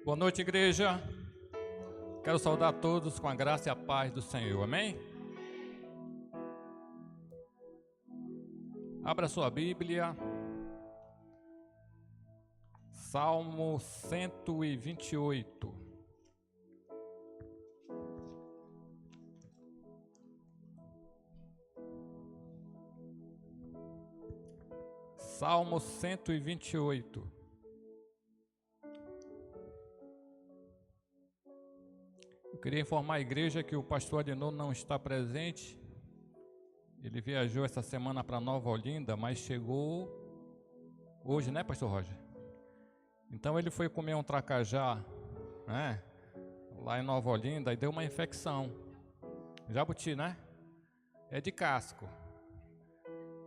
Boa noite, igreja. Quero saudar todos com a graça e a paz do Senhor, amém? Abra sua Bíblia, Salmo 128. Salmo 128. Eu queria informar a igreja que o pastor Adinô não está presente. Ele viajou essa semana para Nova Olinda, mas chegou hoje, né, pastor Roger? Então ele foi comer um tracajá, né, lá em Nova Olinda e deu uma infecção. Jabuti, né? É de casco.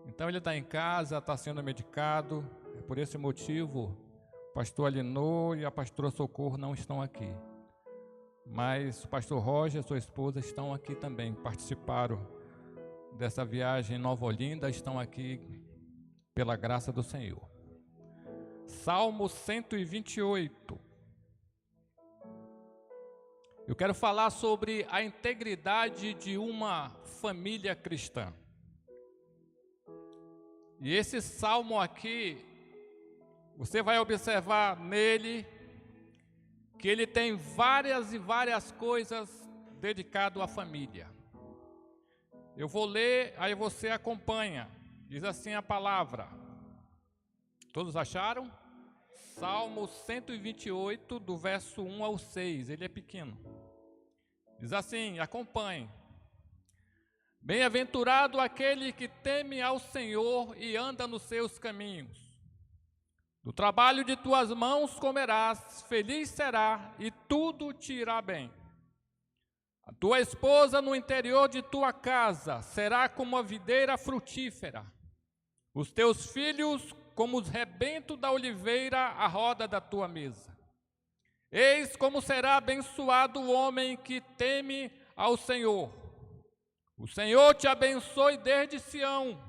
Então ele está em casa, está sendo medicado. Por esse motivo, o pastor Adinô e a pastora Socorro não estão aqui. Mas o pastor Roger e sua esposa estão aqui também, participaram dessa viagem em Nova Olinda, estão aqui pela graça do Senhor. Salmo 128. Eu quero falar sobre a integridade de uma família cristã. E esse salmo aqui, você vai observar nele que ele tem várias e várias coisas dedicado à família. Eu vou ler, aí você acompanha. Diz assim a palavra. Todos acharam? Salmo 128, do verso 1 ao 6. Ele é pequeno. Diz assim, acompanhe. Bem-aventurado aquele que teme ao Senhor e anda nos seus caminhos. Do trabalho de tuas mãos comerás, feliz será e tudo te irá bem. A tua esposa no interior de tua casa será como a videira frutífera. Os teus filhos como os rebentos da oliveira à roda da tua mesa. Eis como será abençoado o homem que teme ao Senhor. O Senhor te abençoe desde Sião,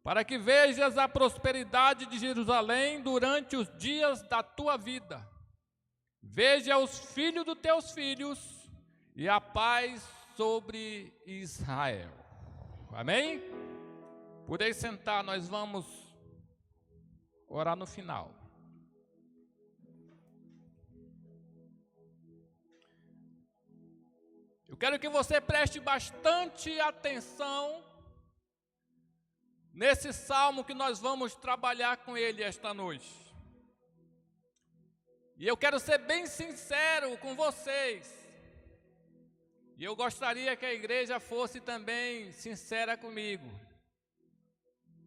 para que vejas a prosperidade de Jerusalém durante os dias da tua vida. Veja os filhos dos teus filhos e a paz sobre Israel. Amém? Podem sentar, nós vamos orar no final. Eu quero que você preste bastante atenção nesse salmo que nós vamos trabalhar com ele esta noite. E eu quero ser bem sincero com vocês. E eu gostaria que a igreja fosse também sincera comigo.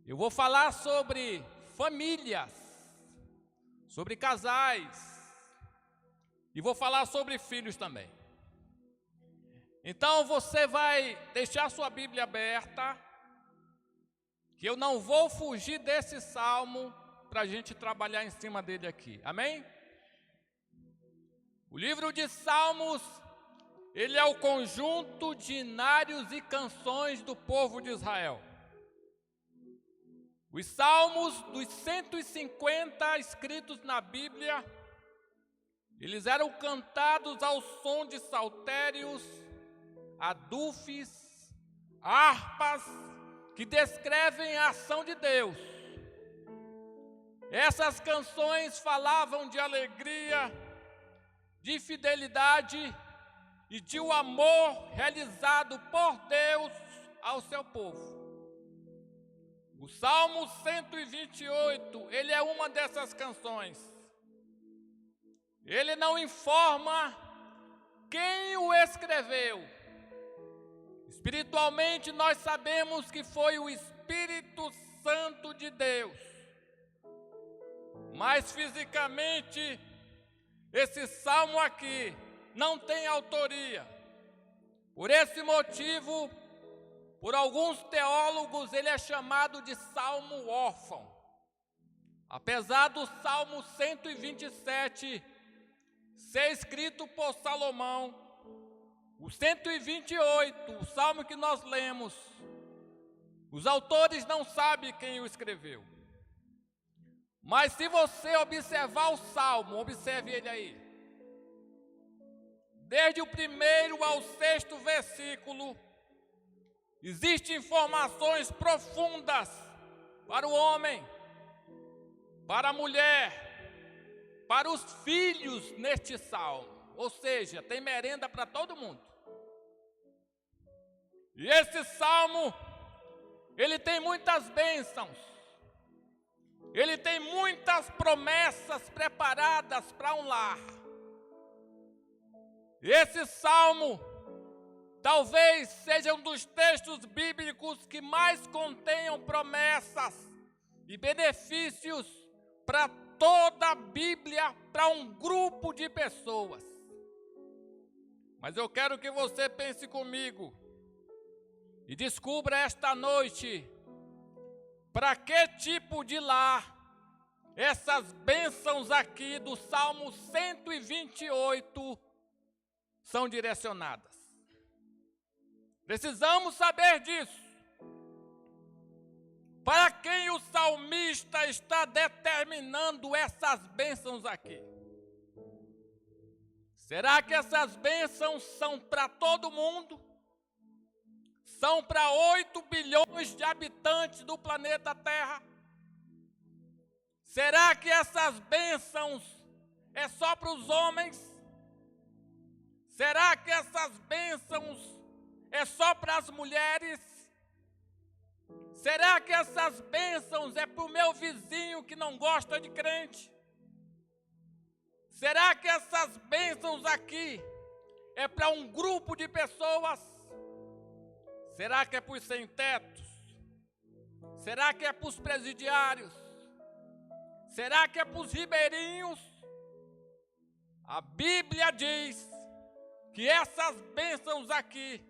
Eu vou falar sobre famílias, sobre casais, e vou falar sobre filhos também. Então você vai deixar sua Bíblia aberta, que eu não vou fugir desse salmo para a gente trabalhar em cima dele aqui, amém? O livro de Salmos, ele é o conjunto de hinários e canções do povo de Israel. Os salmos dos 150 escritos na Bíblia, eles eram cantados ao som de saltérios, adufes, harpas, que descrevem a ação de Deus. Essas canções falavam de alegria, de fidelidade e de um amor realizado por Deus ao seu povo. O Salmo 128, ele é uma dessas canções. Ele não informa quem o escreveu. Espiritualmente, nós sabemos que foi o Espírito Santo de Deus. Mas fisicamente, esse salmo aqui não tem autoria. Por esse motivo, por alguns teólogos, ele é chamado de salmo órfão. Apesar do Salmo 127 ser escrito por Salomão, o 128, o salmo que nós lemos, os autores não sabem quem o escreveu. Mas se você observar o salmo, observe ele aí. desde o 1º ao 6º versículo, existem informações profundas para o homem, para a mulher, para os filhos neste salmo. Ou seja, tem merenda para todo mundo. E esse salmo, ele tem muitas bênçãos. Ele tem muitas promessas preparadas para um lar. Esse salmo talvez seja um dos textos bíblicos que mais contenham promessas e benefícios para toda a Bíblia, para um grupo de pessoas. Mas eu quero que você pense comigo e descubra esta noite para que tipo de lar essas bênçãos aqui do Salmo 128 são direcionadas. Precisamos saber disso. Para quem o salmista está determinando essas bênçãos aqui? Será que essas bênçãos são para todo mundo? São para 8 bilhões de habitantes do planeta Terra? Será que essas bênçãos é só para os homens? Será que essas bênçãos é só para as mulheres? Será que essas bênçãos é para o meu vizinho que não gosta de crente? Será que essas bênçãos aqui é para um grupo de pessoas? Será que é para os sem-tetos? Será que é para os presidiários? Será que é para os ribeirinhos? A Bíblia diz que essas bênçãos aqui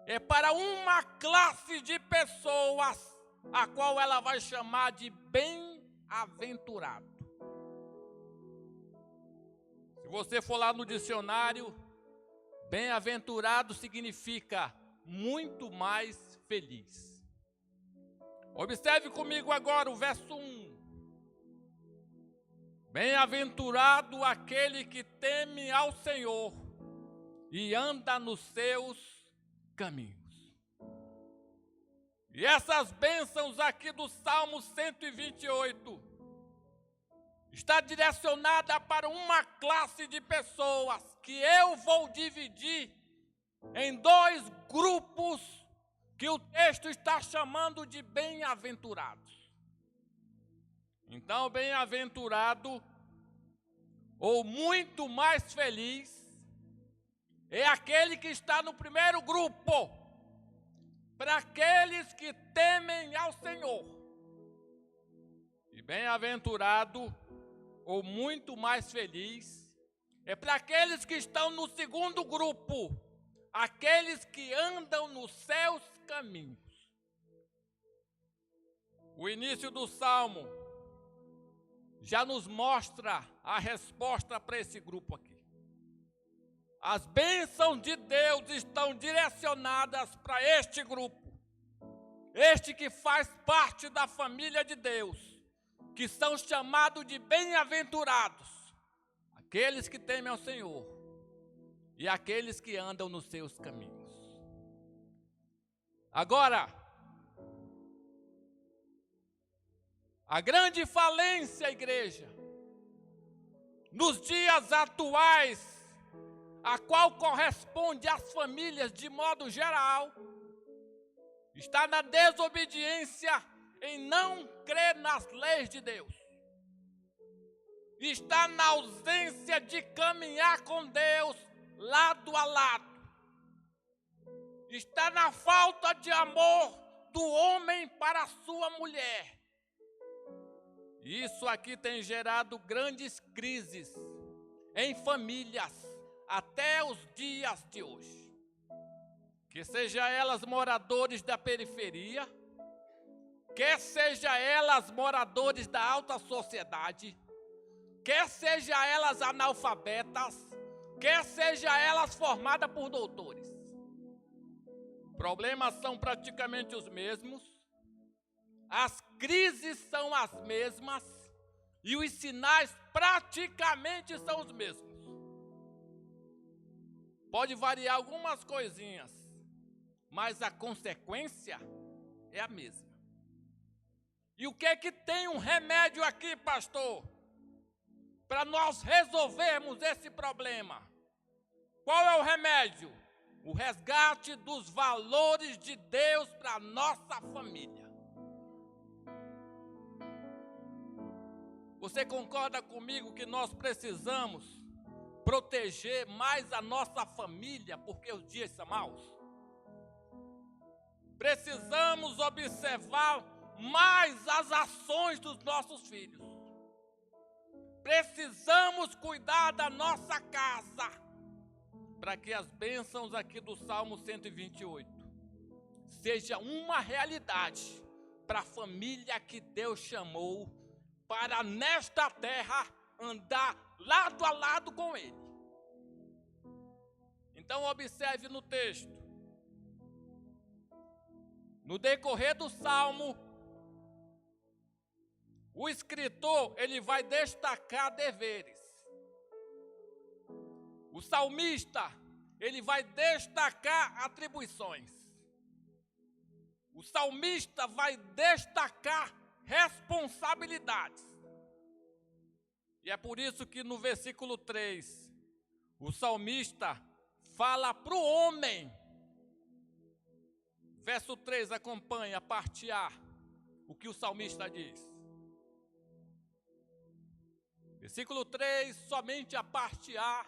é para uma classe de pessoas, a qual ela vai chamar de bem-aventurado. Se você for lá no dicionário, bem-aventurado significa muito mais feliz. Observe comigo agora o verso 1. Bem-aventurado aquele que teme ao Senhor e anda nos seus caminhos. E essas bênçãos aqui do Salmo 128 está direcionada para uma classe de pessoas que eu vou dividir em 2 grupos que o texto está chamando de bem-aventurados. Então, bem-aventurado ou muito mais feliz é aquele que está no primeiro grupo, para aqueles que temem ao Senhor. E bem-aventurado ou muito mais feliz é para aqueles que estão no segundo grupo, aqueles que andam nos seus caminhos. O início do Salmo já nos mostra a resposta para esse grupo aqui. As bênçãos de Deus estão direcionadas para este grupo, este que faz parte da família de Deus, que são chamados de bem-aventurados, aqueles que temem ao Senhor e aqueles que andam nos seus caminhos. Agora, a grande falência, igreja, nos dias atuais, a qual corresponde às famílias de modo geral, está na desobediência em não crer nas leis de Deus. Está na ausência de caminhar com Deus lado a lado. Está na falta de amor do homem para a sua mulher. Isso aqui tem gerado grandes crises em famílias até os dias de hoje. Que seja elas moradores da periferia, quer seja elas moradores da alta sociedade, quer seja elas analfabetas, quer seja elas formadas por doutores. Problemas são praticamente os mesmos, as crises são as mesmas e os sinais praticamente são os mesmos. Pode variar algumas coisinhas, mas a consequência é a mesma. E o que é que tem um remédio aqui, pastor, para nós resolvermos esse problema? Qual é o remédio? O resgate dos valores de Deus para a nossa família. Você concorda comigo que nós precisamos proteger mais a nossa família, porque os dias são maus? Precisamos observar mais as ações dos nossos filhos. Precisamos cuidar da nossa casa, para que as bênçãos aqui do Salmo 128 seja uma realidade para a família que Deus chamou para nesta terra andar lado a lado com Ele. Então observe no texto. No decorrer do Salmo, o escritor ele vai destacar deveres. O salmista ele vai destacar atribuições. O salmista vai destacar responsabilidades. E é por isso que no versículo 3, o salmista fala para o homem. Verso 3, acompanha a parte A, o que o salmista diz. Versículo 3, somente a parte A,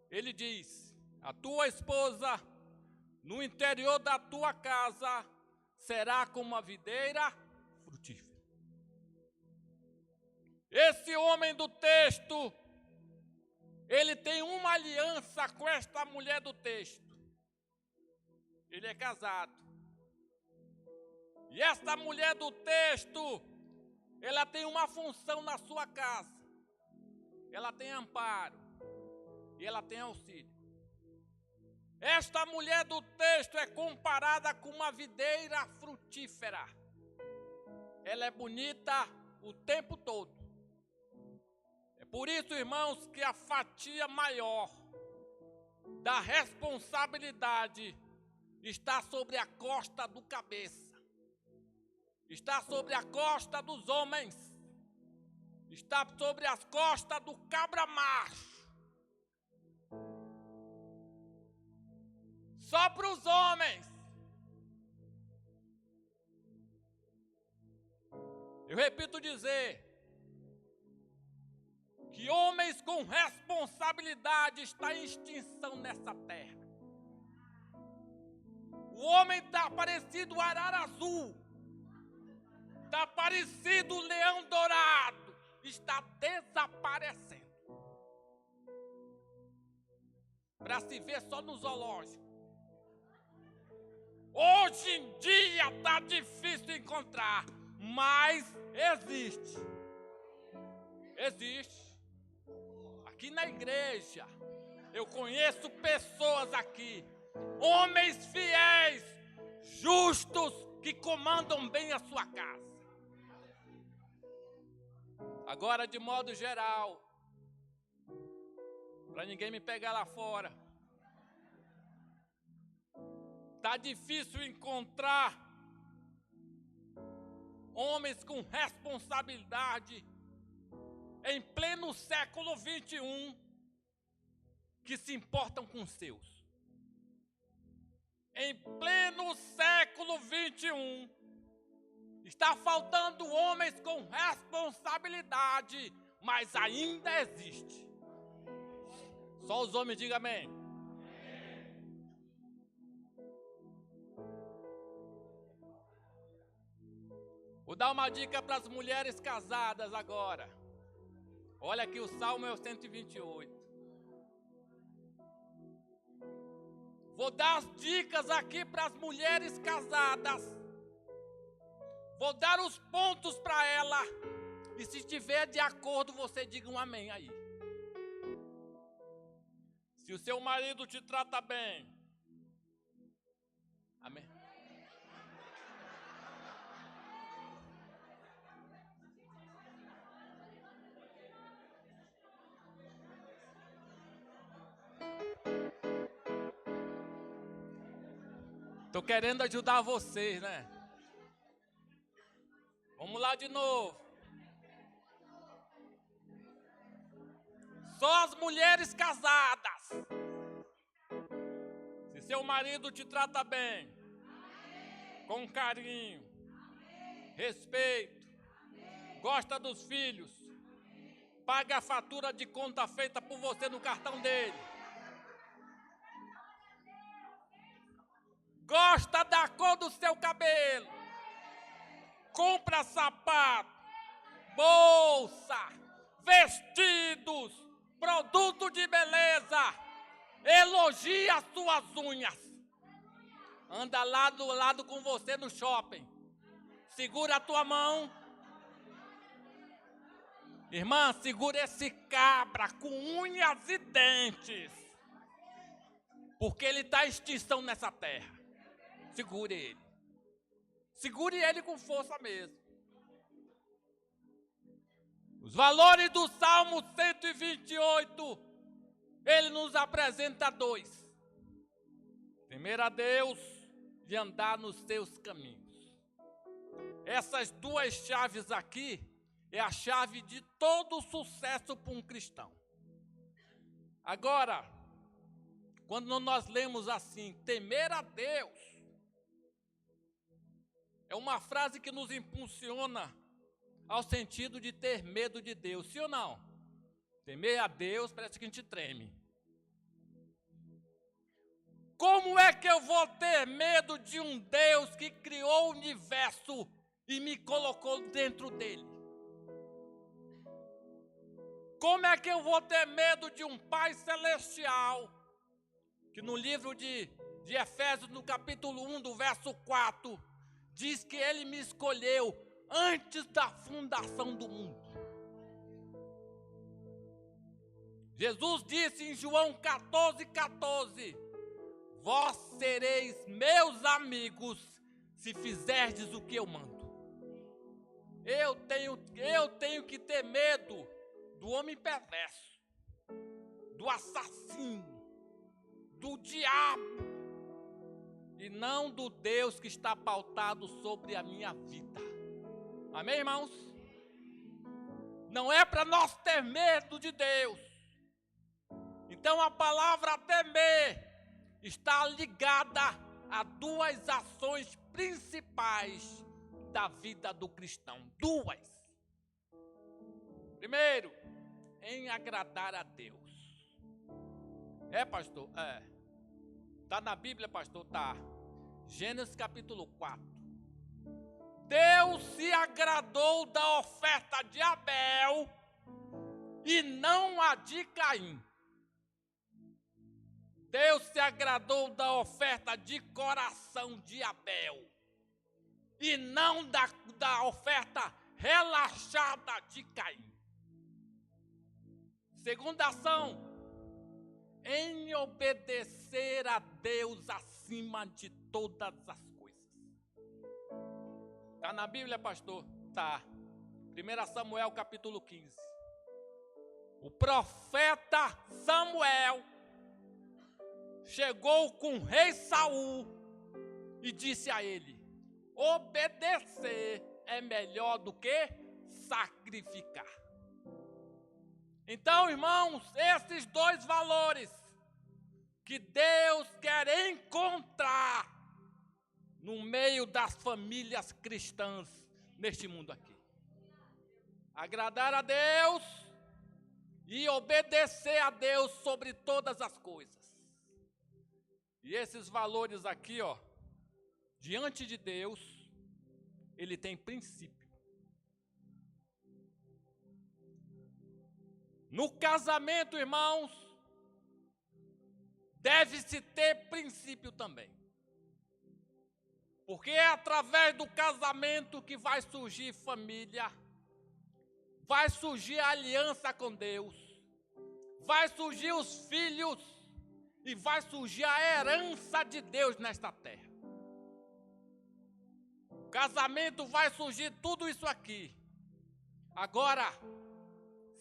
ele diz: a tua esposa no interior da tua casa será como uma videira frutífera. Esse homem do texto, ele tem uma aliança com esta mulher do texto. Ele é casado. E esta mulher do texto, ela tem uma função na sua casa. Ela tem amparo e ela tem auxílio. Esta mulher do texto é comparada com uma videira frutífera. Ela é bonita o tempo todo. É por isso, irmãos, que a fatia maior da responsabilidade está sobre a costa do cabeça. Está sobre a costa dos homens. Está sobre as costas do cabra macho. Só para os homens. Eu repito dizer que homens com responsabilidade estão em extinção nessa terra. O homem está parecido arara azul. Está parecido leão dourado. Está desaparecendo. Para se ver só no zoológico. Hoje em dia está difícil encontrar, mas existe. Existe. Aqui na igreja, eu conheço pessoas aqui, homens fiéis, justos, que comandam bem a sua casa. Agora, de modo geral, para ninguém me pegar lá fora, está difícil encontrar homens com responsabilidade em pleno século 21 que se importam com os seus. Em pleno século 21 está faltando homens com responsabilidade, mas ainda existe. Só os homens digam amém. Vou dar uma dica para as mulheres casadas agora. Olha aqui, o Salmo é o 128. Vou dar as dicas aqui para as mulheres casadas. Vou dar os pontos para ela. E se estiver de acordo, você diga um amém aí. Se o seu marido te trata bem, amém. Estou querendo ajudar vocês, né? Vamos lá de novo. Só as mulheres casadas. Se seu marido te trata bem, com carinho, respeito, gosta dos filhos, paga a fatura de conta feita por você no cartão dele, gosta da cor do seu cabelo, compra sapato, bolsa, vestidos, produto de beleza, elogia as suas unhas, anda lado a lado com você no shopping, segura a tua mão. Irmã, segura esse cabra com unhas e dentes, porque ele está em extinção nessa terra. Segure ele. Segure ele com força mesmo. Os valores do Salmo 128, ele nos apresenta dois: temer a Deus e andar nos seus caminhos. Essas duas chaves aqui é a chave de todo sucesso para um cristão. Agora, quando nós lemos assim, temer a Deus, é uma frase que nos impulsiona ao sentido de ter medo de Deus, sim ou não? Temer a Deus parece que a gente treme. Como é que eu vou ter medo de um Deus que criou o universo e me colocou dentro dele? Como é que eu vou ter medo de um Pai Celestial, que no livro de Efésios, no capítulo 1, do verso 4, diz que ele me escolheu antes da fundação do mundo. Jesus disse em João 14:14, vós sereis meus amigos se fizerdes o que eu mando. Eu tenho que ter medo do homem perverso, do assassino, do diabo, e não do Deus que está pautado sobre a minha vida. Amém, irmãos? Não é para nós ter medo de Deus. Então a palavra temer está ligada a duas ações principais da vida do cristão. Duas. Primeiro, em agradar a Deus. É, pastor? É. Está na Bíblia, pastor? Tá. Gênesis capítulo 4. Deus se agradou da oferta de Abel e não a de Caim. Deus se agradou da oferta de coração de Abel e não da oferta relaxada de Caim. Segunda ação, em obedecer a Deus acima de todas as coisas. Está na Bíblia, pastor? Tá. 1 Samuel capítulo 15. O profeta Samuel chegou com o rei Saul e disse a ele: obedecer é melhor do que sacrificar. Então, irmãos, esses dois valores que Deus quer encontrar no meio das famílias cristãs neste mundo aqui: agradar a Deus e obedecer a Deus sobre todas as coisas. E esses valores aqui, ó, diante de Deus, ele tem princípio. No casamento, irmãos, deve-se ter princípio também. Porque é através do casamento que vai surgir família, vai surgir a aliança com Deus, vai surgir os filhos e vai surgir a herança de Deus nesta terra. O casamento vai surgir tudo isso aqui. Agora,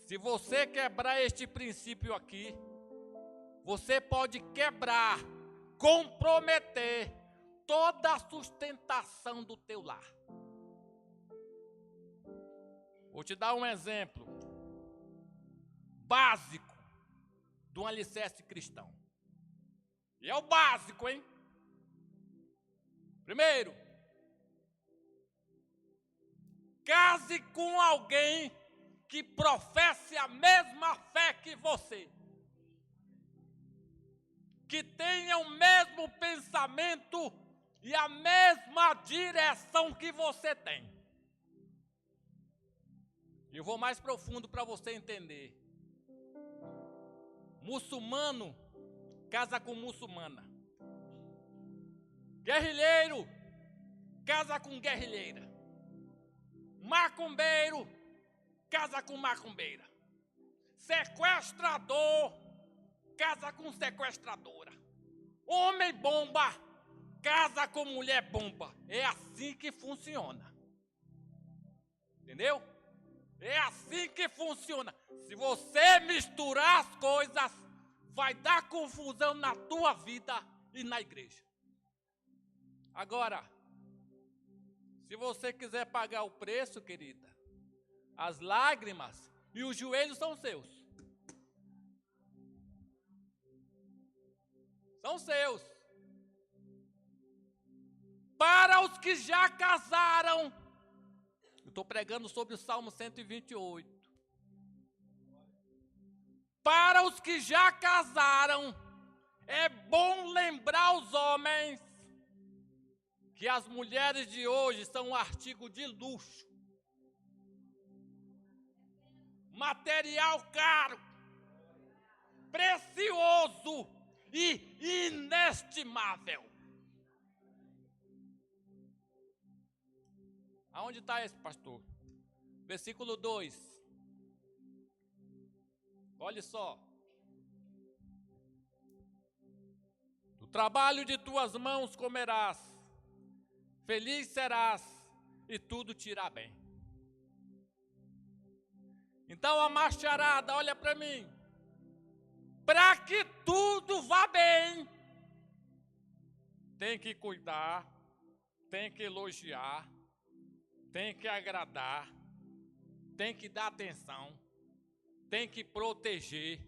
se você quebrar este princípio aqui, você pode quebrar, comprometer toda a sustentação do teu lar. Vou te dar um exemplo básico de um alicerce cristão. E é o básico, hein? Primeiro, case com alguém que professe a mesma fé que você, que tenha o mesmo pensamento e a mesma direção que você tem. Eu vou mais profundo para você entender. Muçulmano casa com muçulmana. Guerrilheiro casa com guerrilheira. Macumbeiro casa com macumbeira. Sequestrador casa com sequestradora. Homem bomba casa com mulher bomba. É assim que funciona. Entendeu? É assim que funciona. Se você misturar as coisas, vai dar confusão na tua vida e na igreja. Agora, se você quiser pagar o preço, querida, as lágrimas e os joelhos são seus. São seus. Para os que já casaram, eu estou pregando sobre o Salmo 128. Para os que já casaram, é bom lembrar os homens que as mulheres de hoje são um artigo de luxo, material caro, precioso e inestimável. Aonde está esse, pastor? Versículo 2. Olha só. Do trabalho de tuas mãos comerás, feliz serás e tudo te irá bem. Então a macharada, olha para mim. Para que tudo vá bem, tem que cuidar, tem que elogiar, tem que agradar, tem que dar atenção, tem que proteger,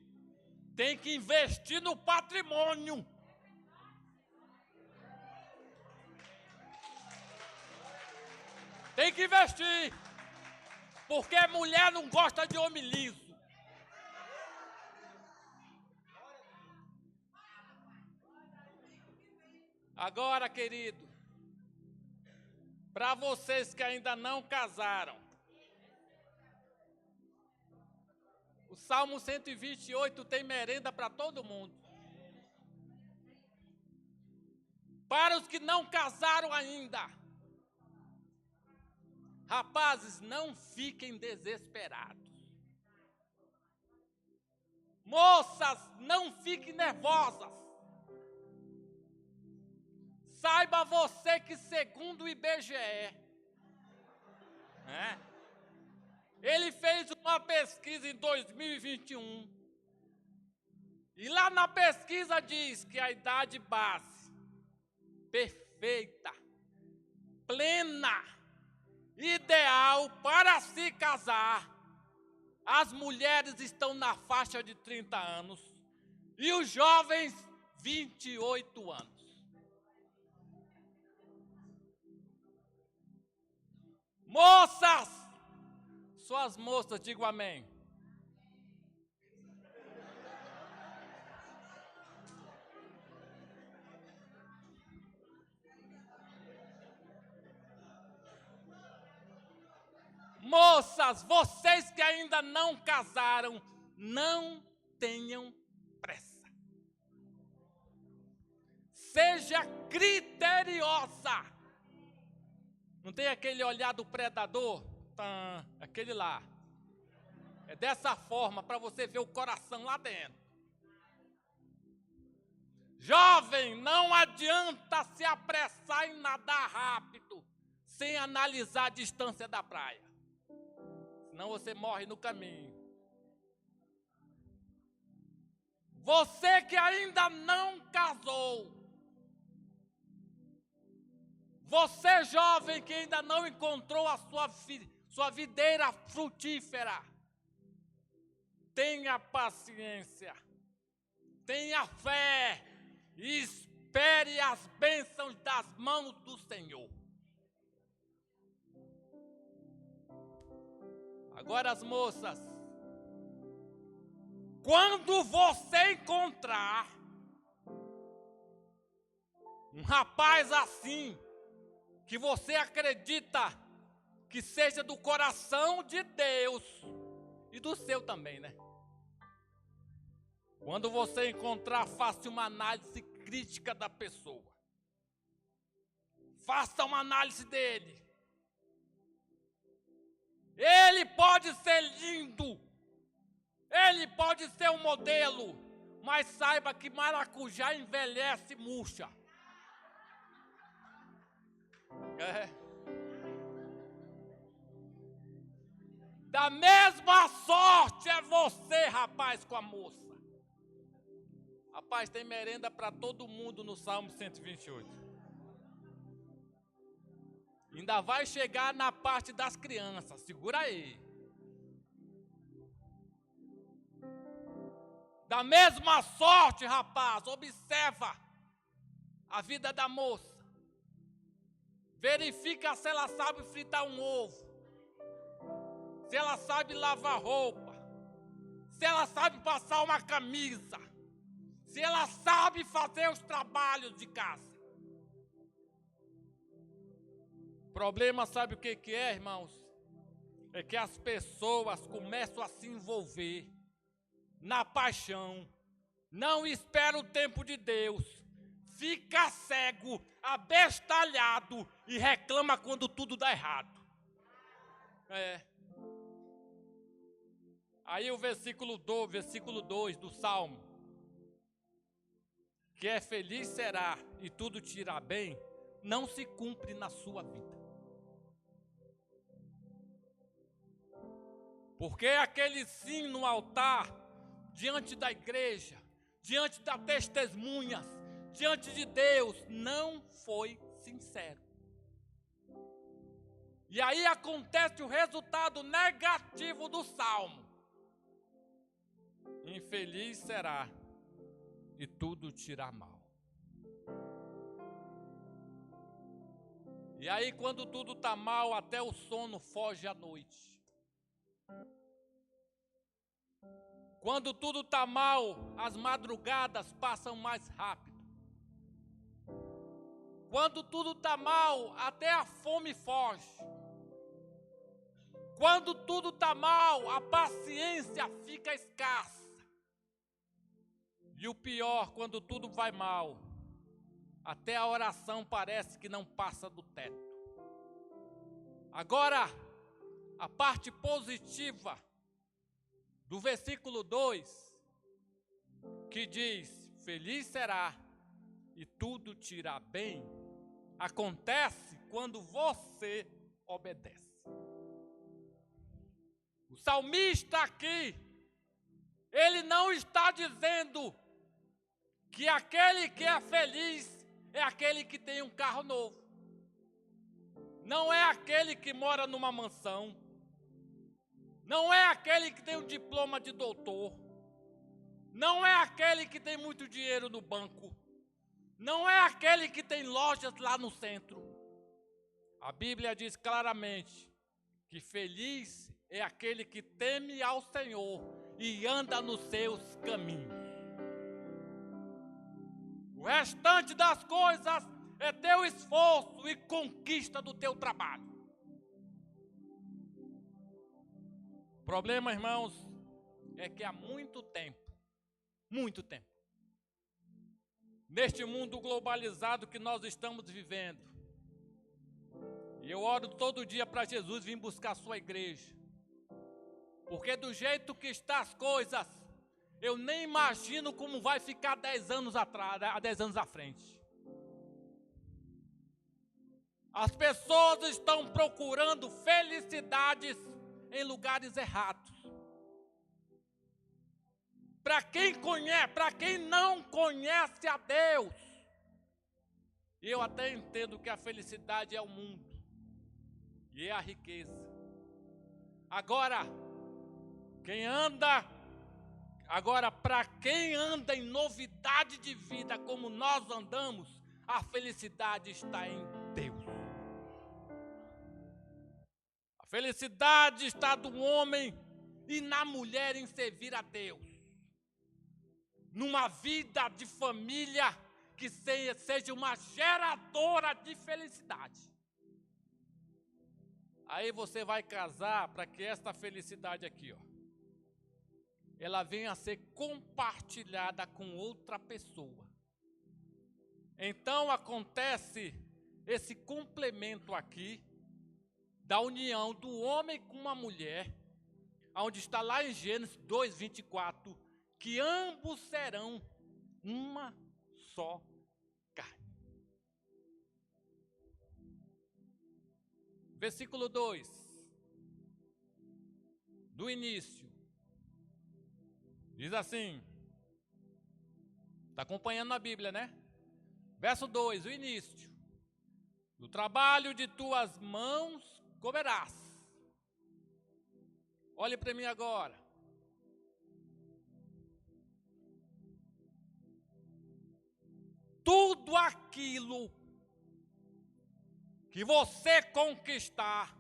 tem que investir no patrimônio. Tem que investir, porque mulher não gosta de homem liso. Agora, querido, para vocês que ainda não casaram, o Salmo 128 tem merenda para todo mundo. Para os que não casaram ainda, rapazes, não fiquem desesperados. Moças, não fiquem nervosas. Saiba você que segundo o IBGE, ele fez uma pesquisa em 2021. E lá na pesquisa diz que a idade base, perfeita, plena, ideal para se casar, as mulheres estão na faixa de 30 anos e os jovens 28 anos. Moças, suas moças, digo amém. Moças, vocês que ainda não casaram, não tenham pressa. Seja criteriosa. Não tem aquele olhar do predador? Aquele lá. É dessa forma, para você ver o coração lá dentro. Jovem, não adianta se apressar em nadar rápido, sem analisar a distância da praia. Senão você morre no caminho. Você que ainda não casou, Você jovem que ainda não encontrou a sua videira frutífera, tenha paciência, tenha fé e espere as bênçãos das mãos do Senhor. Agora as moças, quando você encontrar um rapaz assim, que você acredita que seja do coração de Deus e do seu também, né? Quando você encontrar, faça uma análise crítica da pessoa. Faça uma análise dele. Ele pode ser lindo, ele pode ser um modelo, mas saiba que maracujá envelhece murcha. Da mesma sorte é você, rapaz, com a moça. Rapaz, tem merenda para todo mundo no Salmo 128. Ainda vai chegar na parte das crianças, segura aí. Da mesma sorte, rapaz, observa a vida da moça. Verifica se ela sabe fritar um ovo, se ela sabe lavar roupa, se ela sabe passar uma camisa, se ela sabe fazer os trabalhos de casa. O problema, sabe o que é, irmãos? É que as pessoas começam a se envolver na paixão, não espera o tempo de Deus, fica cego, abestalhado e reclama quando tudo dá errado. Aí o versículo 2 do Salmo, que é feliz será e tudo te irá bem, não se cumpre na sua vida. Porque aquele sim no altar, diante da igreja, diante das testemunhas, diante de Deus, não foi sincero. E aí acontece o resultado negativo do Salmo. Infeliz será e tudo te irá mal. E aí quando tudo está mal, até o sono foge à noite. Quando tudo está mal, as madrugadas passam mais rápido. Quando tudo está mal, até a fome foge. Quando tudo está mal, a paciência fica escassa. E o pior, quando tudo vai mal, até a oração parece que não passa do teto. Agora, a parte positiva do versículo 2, que diz, feliz será e tudo te irá bem, acontece quando você obedece. O salmista aqui, ele não está dizendo que aquele que é feliz é aquele que tem um carro novo. Não é aquele que mora numa mansão. Não é aquele que tem um diploma de doutor. Não é aquele que tem muito dinheiro no banco. Não é aquele que tem lojas lá no centro. A Bíblia diz claramente que feliz é aquele que teme ao Senhor e anda nos seus caminhos. O restante das coisas é teu esforço e conquista do teu trabalho. O problema, irmãos, é que há muito tempo, neste mundo globalizado que nós estamos vivendo, e eu oro todo dia para Jesus vir buscar a sua igreja, porque do jeito que estão as coisas, eu nem imagino como vai ficar 10 anos atrás, 10 anos à frente. As pessoas estão procurando felicidades em lugares errados. Para quem não conhece a Deus, E eu até entendo que a felicidade é o mundo e é a riqueza. Agora, para quem anda em novidade de vida como nós andamos, a felicidade está em Deus. A felicidade está do homem e na mulher em servir a Deus. Numa vida de família que seja uma geradora de felicidade. Aí você vai casar para que esta felicidade aqui, ela venha a ser compartilhada com outra pessoa. Então acontece esse complemento aqui da união do homem com uma mulher, onde está lá em Gênesis 2:24, que ambos serão uma só carne. Versículo 2, do início, diz assim, está acompanhando a Bíblia, né? Verso 2, o início. Do trabalho de tuas mãos comerás. Olhe para mim agora. Tudo aquilo que você conquistar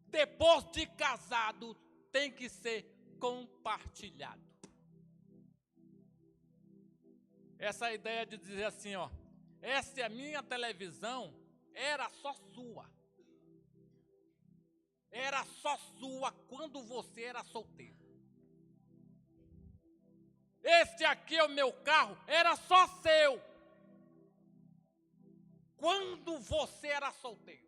depois de casado tem que ser compartilhado. Essa ideia de dizer assim, essa é a minha televisão, era só sua. Era só sua quando você era solteiro. Este aqui é o meu carro, era só seu quando você era solteiro.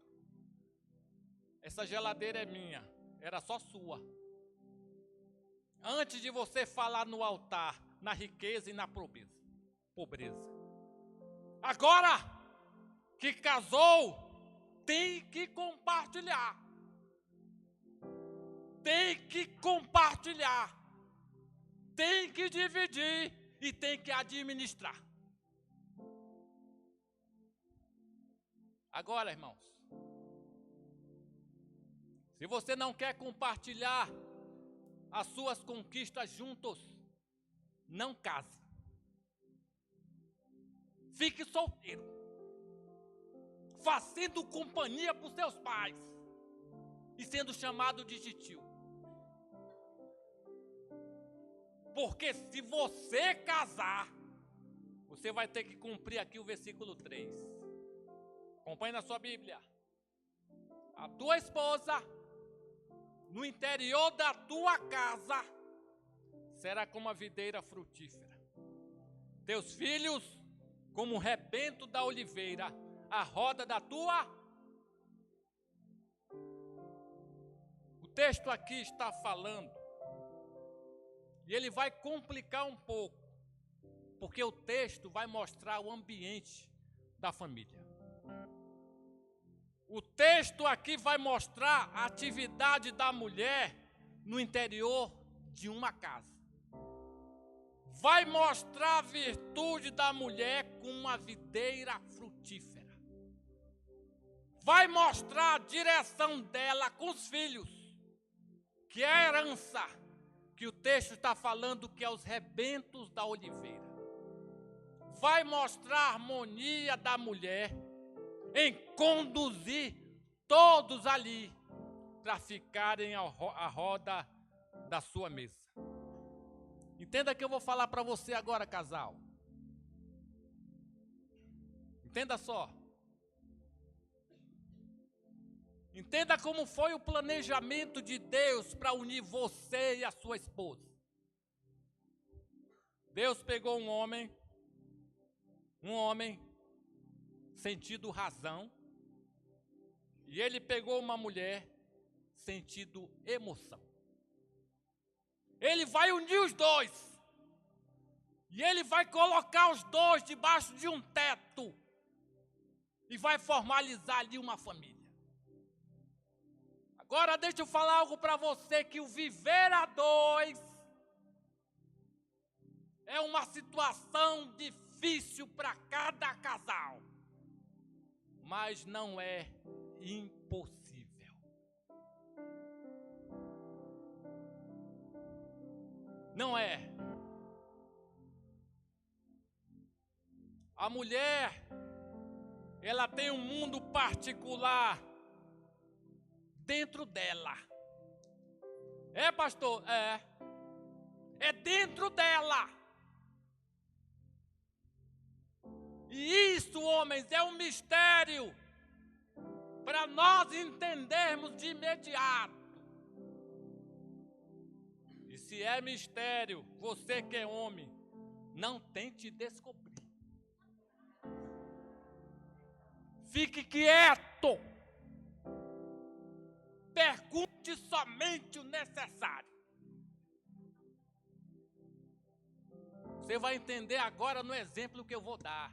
Essa geladeira é minha, era só sua. Antes de você falar no altar, na riqueza e na pobreza. Agora que casou, tem que compartilhar. Tem que compartilhar. Tem que dividir e tem que administrar. Agora, irmãos, se você não quer compartilhar as suas conquistas juntos, não case. Fique solteiro, fazendo companhia para os seus pais e sendo chamado de titio. Porque se você casar, você vai ter que cumprir aqui o versículo 3. Acompanhe na sua Bíblia. A tua esposa, no interior da tua casa, será como a videira frutífera. Teus filhos, como o rebento da oliveira, a roda da tua. O texto aqui está falando, e ele vai complicar um pouco, porque o texto vai mostrar o ambiente da família. O texto aqui vai mostrar a atividade da mulher no interior de uma casa. Vai mostrar a virtude da mulher com uma videira frutífera. Vai mostrar a direção dela com os filhos, que é a herança, que o texto está falando que é os rebentos da oliveira. Vai mostrar a harmonia da mulher em conduzir todos ali para ficarem à roda da sua mesa. Entenda que eu vou falar para você agora, casal. Entenda só. Entenda como foi o planejamento de Deus para unir você e a sua esposa. Deus pegou um homem sentido razão, e ele pegou uma mulher sentido emoção. Ele vai unir os dois, e ele vai colocar os dois debaixo de um teto, e vai formalizar ali uma família. Agora deixa eu falar algo para você, que o viver a dois é uma situação difícil para cada casal. mas não é impossível. Não é. A mulher, ela tem um mundo particular dentro dela. É, pastor? É. É dentro dela. E isso, homens, é um mistério para nós entendermos de imediato. E se é mistério, você que é homem, não tente descobrir. Fique quieto. Pergunte somente o necessário. Você vai entender agora no exemplo que eu vou dar.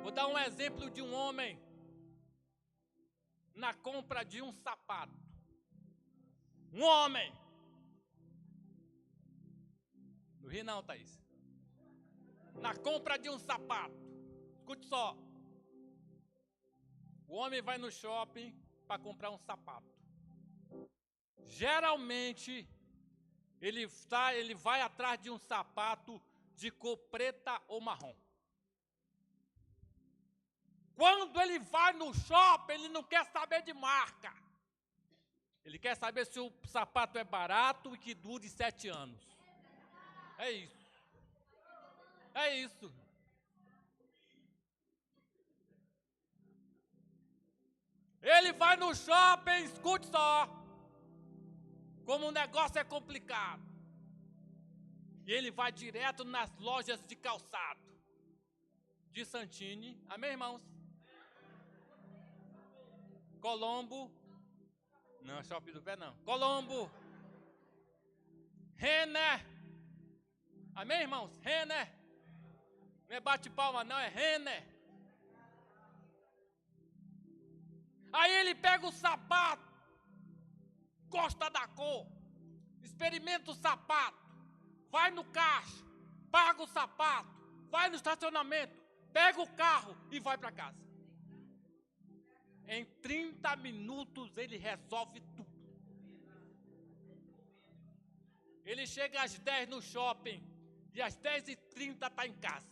Vou dar um exemplo de um homem na compra de um sapato. Um homem. Não ri não, Thaís. Na compra de um sapato. Escute só. O homem vai no shopping para comprar um sapato. Geralmente, ele vai atrás de um sapato de cor preta ou marrom. Quando ele vai no shopping, ele não quer saber de marca. Ele quer saber se o sapato é barato e que dure 7 anos. É isso. É isso. Ele vai no shopping, escute só, como o negócio é complicado. E ele vai direto nas lojas de calçado. De Santini, amém, irmãos? Colombo, não, Shopping do Pé não. Colombo, Renner, amém, irmãos? Renner, não é bate palma não, é Renner. Aí ele pega o sapato, gosta da cor, experimenta o sapato, vai no caixa, paga o sapato, vai no estacionamento, pega o carro e vai para casa. Em 30 minutos ele resolve tudo. Ele chega às 10 no shopping e às 10h30 está em casa.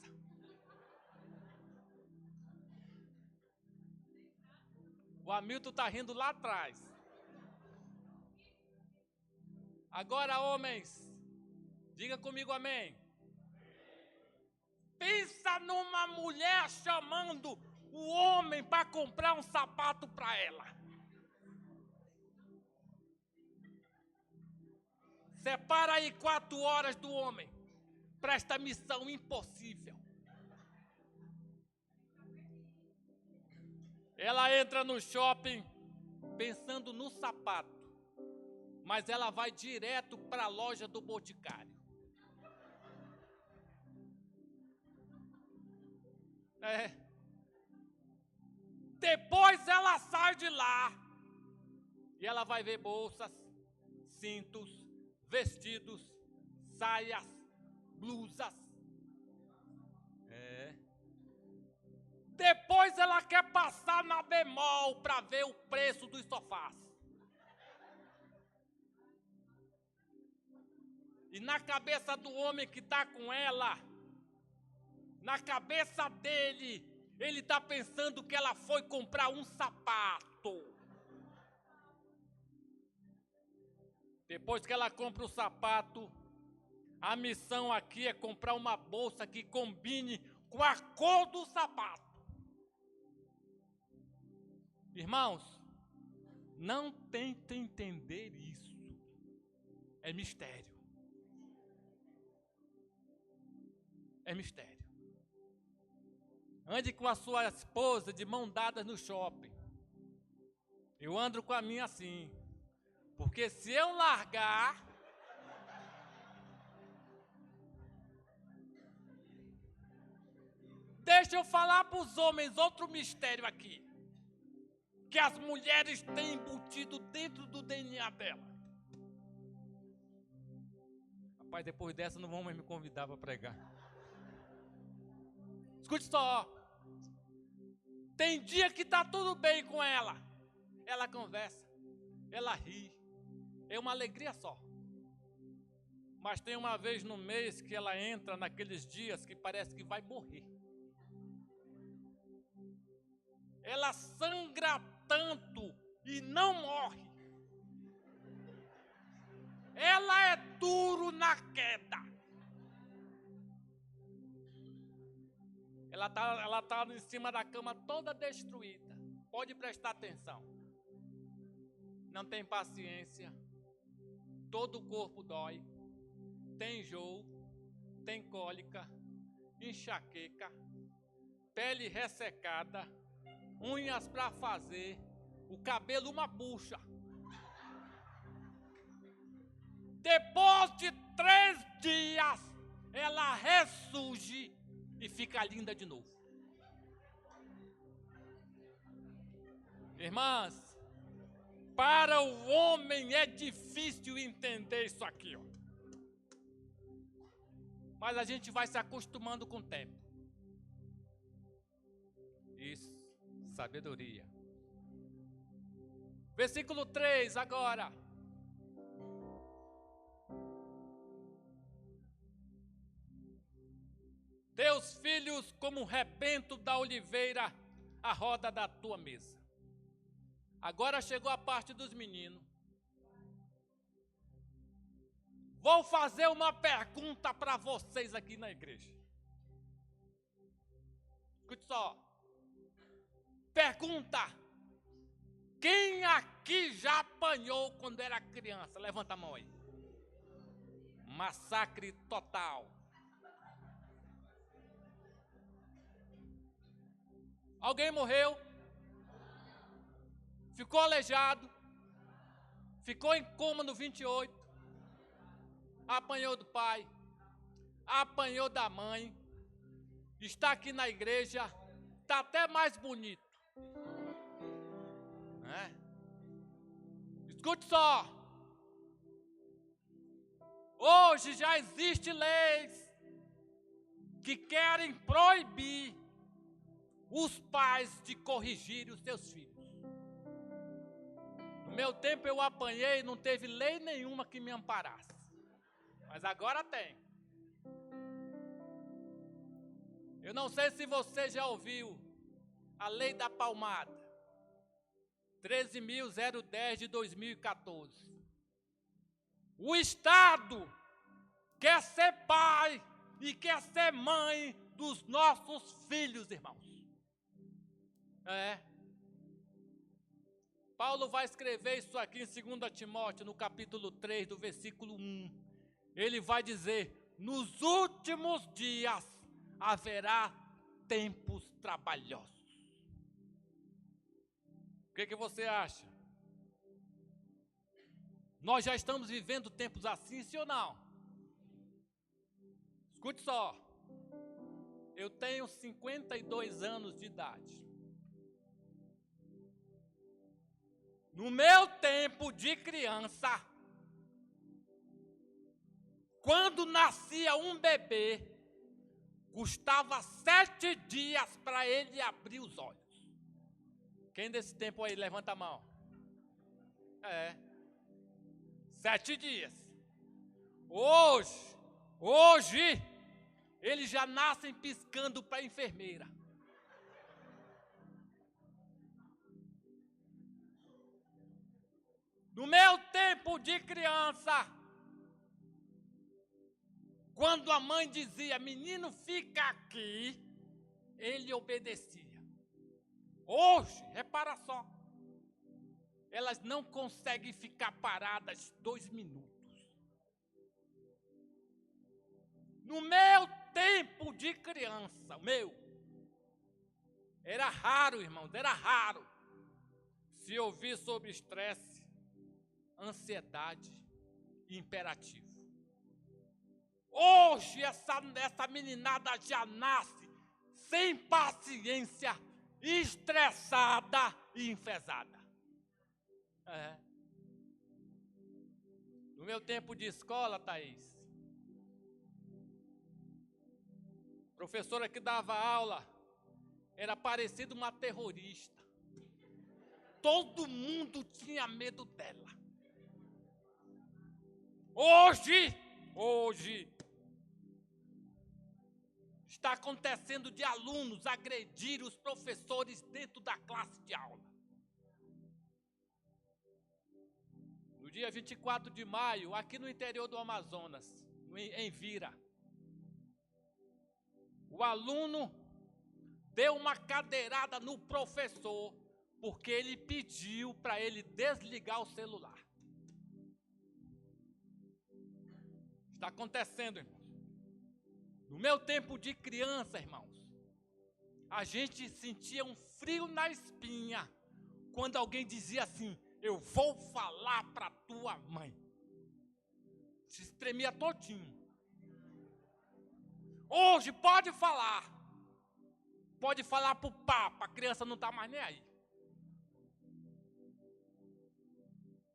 O Hamilton está rindo lá atrás. Agora, homens, diga comigo amém. Pensa numa mulher chamando o homem para comprar um sapato para ela. Separa aí 4 horas do homem para esta missão impossível. Ela entra no shopping pensando no sapato, mas ela vai direto para a loja do Boticário. Depois ela sai de lá e ela vai ver bolsas, cintos, vestidos, saias, blusas. Depois ela quer passar na Bemol para ver o preço dos sofás. E na cabeça do homem que está com ela, na cabeça dele, ele está pensando que ela foi comprar um sapato. Depois que ela compra o sapato, a missão aqui é comprar uma bolsa que combine com a cor do sapato. Irmãos, não tentem entender isso. É mistério. É mistério. Ande com a sua esposa de mão dadas no shopping. Eu ando com a minha assim. Porque se eu largar, deixa eu falar para os homens outro mistério aqui. Que as mulheres têm embutido dentro do DNA dela. Rapaz, depois dessa não vão mais me convidar para pregar. Escute só. Tem dia que está tudo bem com ela. Ela conversa, ela ri. É uma alegria só. Mas tem uma vez no mês que ela entra naqueles dias que parece que vai morrer. Ela sangra tanto e não morre. Ela é duro na queda. Ela tá em cima da cama toda destruída. Pode prestar atenção. Não tem paciência. Todo o corpo dói. Tem enjoo. Tem cólica. Enxaqueca. Pele ressecada. Unhas para fazer. O cabelo uma bucha. Depois de 3 dias, ela ressurge e fica linda de novo. Irmãs, para o homem é difícil entender isso aqui, ó. Mas a gente vai se acostumando com o tempo. Isso, sabedoria. Versículo 3 agora. Teus filhos como o rebento da oliveira à roda da tua mesa. Agora chegou a parte dos meninos. Vou fazer uma pergunta para vocês aqui na igreja. Escute só. Pergunta. Quem aqui já apanhou quando era criança? Levanta a mão aí. Massacre total. Alguém morreu? Ficou aleijado? Ficou em coma no 28? Apanhou do pai? Apanhou da mãe? Está aqui na igreja? Está até mais bonito. Escute só. Hoje já existem leis que querem proibir os pais de corrigirem os seus filhos. No meu tempo eu apanhei e não teve lei nenhuma que me amparasse. Mas agora tem. Eu não sei se você já ouviu a lei da palmada. 13.010 de 2014. O Estado quer ser pai e quer ser mãe dos nossos filhos, irmãos. Paulo vai escrever isso aqui em 2 Timóteo, no capítulo 3, do versículo 1. Ele vai dizer: nos últimos dias haverá tempos trabalhosos. O que você acha? Nós já estamos vivendo tempos assim, sim ou não? Escute só. Eu tenho 52 anos de idade. No meu tempo de criança, quando nascia um bebê, custava 7 dias para ele abrir os olhos. Quem desse tempo aí, levanta a mão. 7 dias. Hoje, eles já nascem piscando para a enfermeira. No meu tempo de criança, quando a mãe dizia, menino, fica aqui, ele obedecia. Hoje, repara só, elas não conseguem ficar paradas 2 minutos. No meu tempo de criança, era raro, irmãos, era raro se ouvir sobre estresse, ansiedade e imperativo. Hoje essa meninada já nasce sem paciência, estressada e enfesada. No meu tempo de escola, Thaís, professora que dava aula era parecida uma terrorista. Todo mundo tinha medo dela. Hoje, está acontecendo de alunos agredir os professores dentro da classe de aula. No dia 24 de maio, aqui no interior do Amazonas, em Vira, o aluno deu uma cadeirada no professor porque ele pediu para ele desligar o celular. Está acontecendo, irmãos. No meu tempo de criança, irmãos, a gente sentia um frio na espinha quando alguém dizia assim: eu vou falar para tua mãe. Se tremia todinho. Hoje pode falar. Pode falar para o Papa, a criança não está mais nem aí.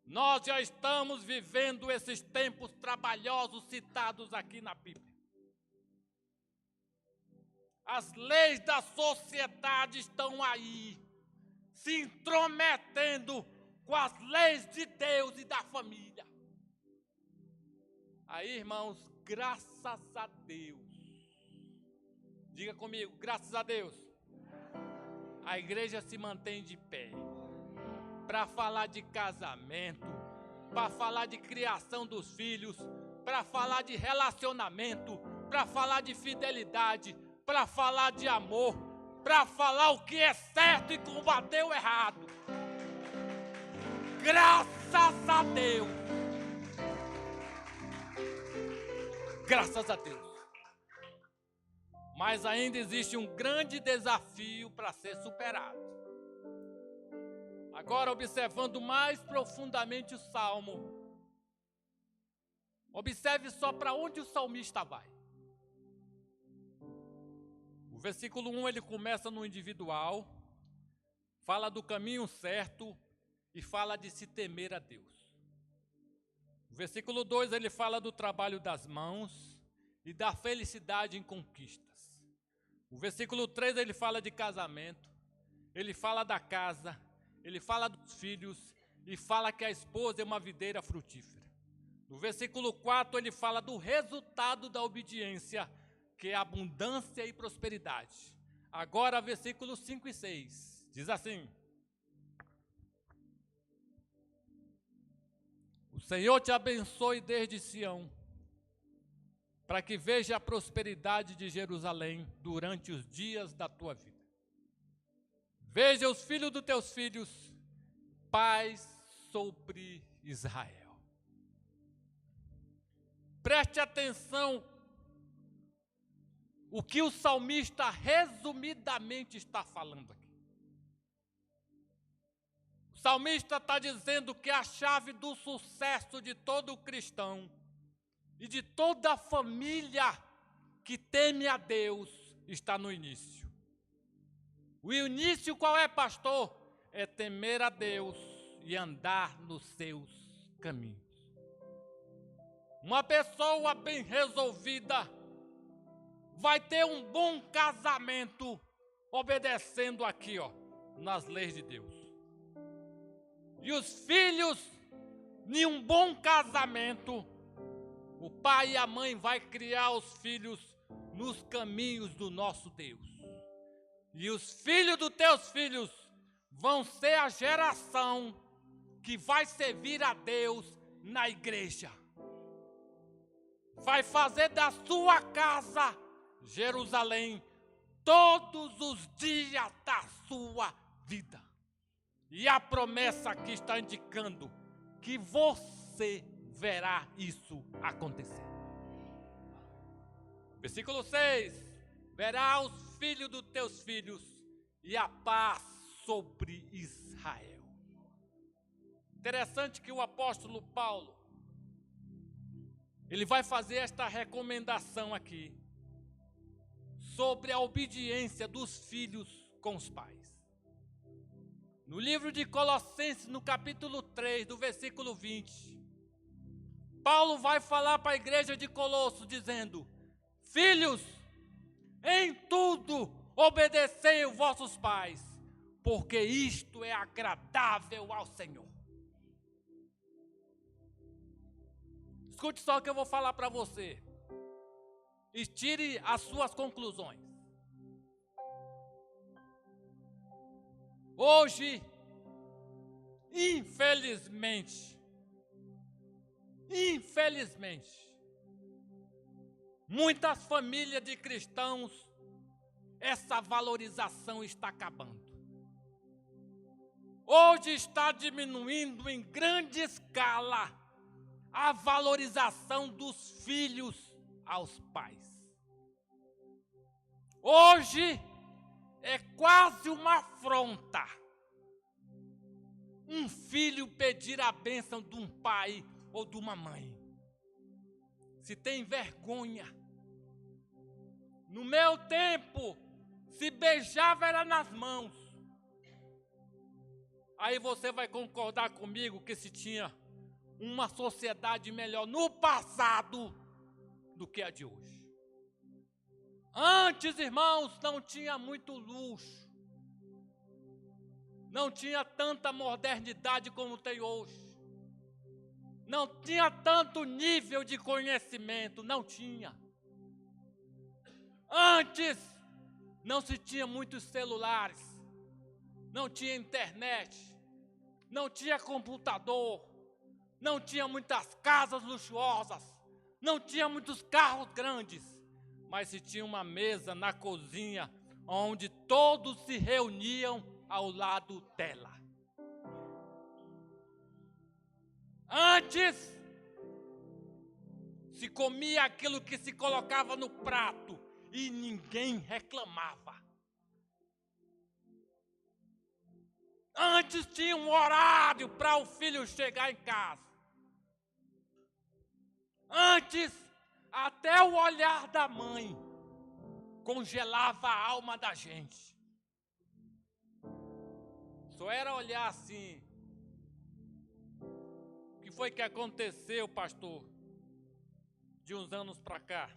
Nós já estamos vivendo esses tempos trabalhosos citados aqui na Bíblia. As leis da sociedade estão aí, se intrometendo com as leis de Deus e da família. Aí, irmãos, graças a Deus, diga comigo, graças a Deus, a igreja se mantém de pé para falar de casamento, para falar de criação dos filhos, para falar de relacionamento, para falar de fidelidade, para falar de amor, para falar o que é certo e combater o errado. Graças a Deus. Graças a Deus. Mas ainda existe um grande desafio para ser superado. Agora, observando mais profundamente o Salmo, observe só para onde o salmista vai. O versículo 1 ele começa no individual, fala do caminho certo e fala de se temer a Deus. O versículo 2 ele fala do trabalho das mãos e da felicidade em conquistas. O versículo 3 ele fala de casamento, ele fala da casa, ele fala dos filhos e fala que a esposa é uma videira frutífera. No versículo 4 ele fala do resultado da obediência, que é abundância e prosperidade. Agora, versículos 5 e 6, diz assim: o Senhor te abençoe desde Sião, para que veja a prosperidade de Jerusalém durante os dias da tua vida. Veja os filhos dos teus filhos, paz sobre Israel. Preste atenção o que o salmista resumidamente está falando aqui. O salmista está dizendo que a chave do sucesso de todo cristão e de toda a família que teme a Deus está no início. O início qual é, pastor? É temer a Deus e andar nos seus caminhos. Uma pessoa bem resolvida vai ter um bom casamento obedecendo aqui, nas leis de Deus. E os filhos, em um bom casamento, o pai e a mãe vai criar os filhos nos caminhos do nosso Deus. E os filhos dos teus filhos vão ser a geração que vai servir a Deus na igreja. Vai fazer da sua casa Jerusalém todos os dias da sua vida. E a promessa aqui está indicando que você verá isso acontecer. Versículo 6. Verá os filhos dos teus filhos e a paz sobre Israel. Interessante que o apóstolo Paulo, ele vai fazer esta recomendação aqui sobre a obediência dos filhos com os pais. No livro de Colossenses, no capítulo 3, do versículo 20, Paulo vai falar para a igreja de Colossos dizendo: filhos, Em tudo obedecei os vossos pais, porque isto é agradável ao Senhor. Escute só o que eu vou falar para você e tire as suas conclusões. Hoje, infelizmente, muitas famílias de cristãos, essa valorização está acabando. Hoje está diminuindo em grande escala a valorização dos filhos aos pais. Hoje é quase uma afronta um filho pedir a bênção de um pai ou de uma mãe. Se tem vergonha. No meu tempo, se beijava era nas mãos. Aí você vai concordar comigo que se tinha uma sociedade melhor no passado do que a de hoje. Antes, irmãos, não tinha muito luxo. Não tinha tanta modernidade como tem hoje. Não tinha tanto nível de conhecimento, não tinha. Antes, não se tinha muitos celulares, não tinha internet, não tinha computador, não tinha muitas casas luxuosas, não tinha muitos carros grandes, mas se tinha uma mesa na cozinha onde todos se reuniam ao lado dela. Antes, se comia aquilo que se colocava no prato e ninguém reclamava. Antes tinha um horário para o filho chegar em casa. Antes, até o olhar da mãe congelava a alma da gente. Só era olhar assim. O que foi que aconteceu, pastor, de uns anos para cá?